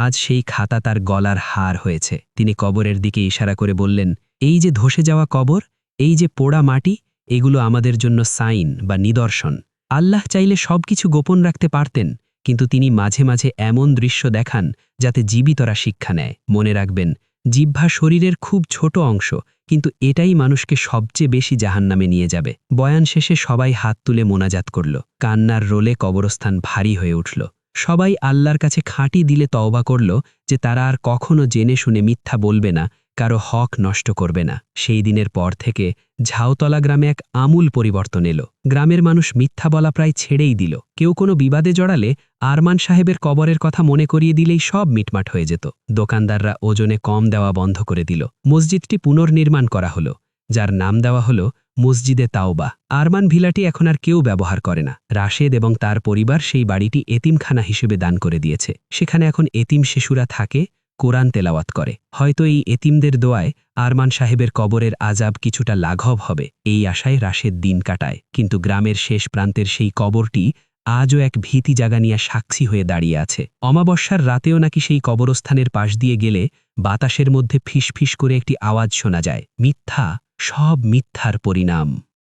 Speaker 1: আজ সেই খাতা তার গলার হার হয়েছে। তিনি কবরের দিকে ইশারা করে বললেন, এই যে ধসে যাওয়া কবর, এই যে পোড়া মাটি, এগুলো আমাদের জন্য সাইন বা নিদর্শন। আল্লাহ চাইলে সবকিছু গোপন রাখতে পারতেন, কিন্তু তিনি মাঝে মাঝে এমন দৃশ্য দেখান যাতে জীবিতরা শিক্ষা নেয়। মনে রাখবেন, জিহ্বা শরীরের খুব ছোট অংশ, কিন্তু এটাই মানুষকে সবচেয়ে বেশি জাহান্নামে নিয়ে যাবে। বয়ান শেষে সবাই হাত তুলে মোনাজাত করল। কান্নার রোলে কবরস্থান ভারী হয়ে উঠল। সবাই আল্লাহর কাছে খাঁটি দিলে তওবা করল যে তারা আর কখনো জেনে শুনে মিথ্যা বলবে না, কারো হক নষ্ট করবে না। সেই দিনের পর থেকে ঝাউতলা গ্রামে এক আমূল পরিবর্তন এলো। গ্রামের মানুষ মিথ্যা বলা প্রায় ছেড়েই দিল। কেউ কোনো বিবাদে জড়ালে আরমান সাহেবের কবরের কথা মনে করিয়ে দিলেই সব মিটমাট হয়ে যেত। দোকানদাররা ওজনে কম দেওয়া বন্ধ করে দিল। মসজিদটি পুনর্নির্মাণ করা হলো, যার নাম দেওয়া হলো মসজিদে তাওবা। আরমান ভিলাটি এখন আর কেউ ব্যবহার করে না। রাশেদ এবং তার পরিবার সেই বাড়িটি এতিমখানা হিসেবে দান করে দিয়েছে। সেখানে এখন এতিম শিশুরা থাকে, কোরআন তেলাওয়াত করে। হয়তো এই এতিমদের দোয়ায় আরমান সাহেবের কবরের আযাব কিছুটা লাঘব হবে, এই আশায় রাশেদ দিন কাটায়। কিন্তু গ্রামের শেষ প্রান্তের সেই কবরটি আজও এক ভীতি জাগানিয়া সাক্ষী হয়ে দাঁড়িয়ে আছে। অমাবস্যার রাতেও নাকি সেই কবরস্থানের পাশ দিয়ে গেলে বাতাসের মধ্যে ফিসফিস করে একটি আওয়াজ শোনা যায়, মিথ্যা, সব মিথ্যার পরিণাম।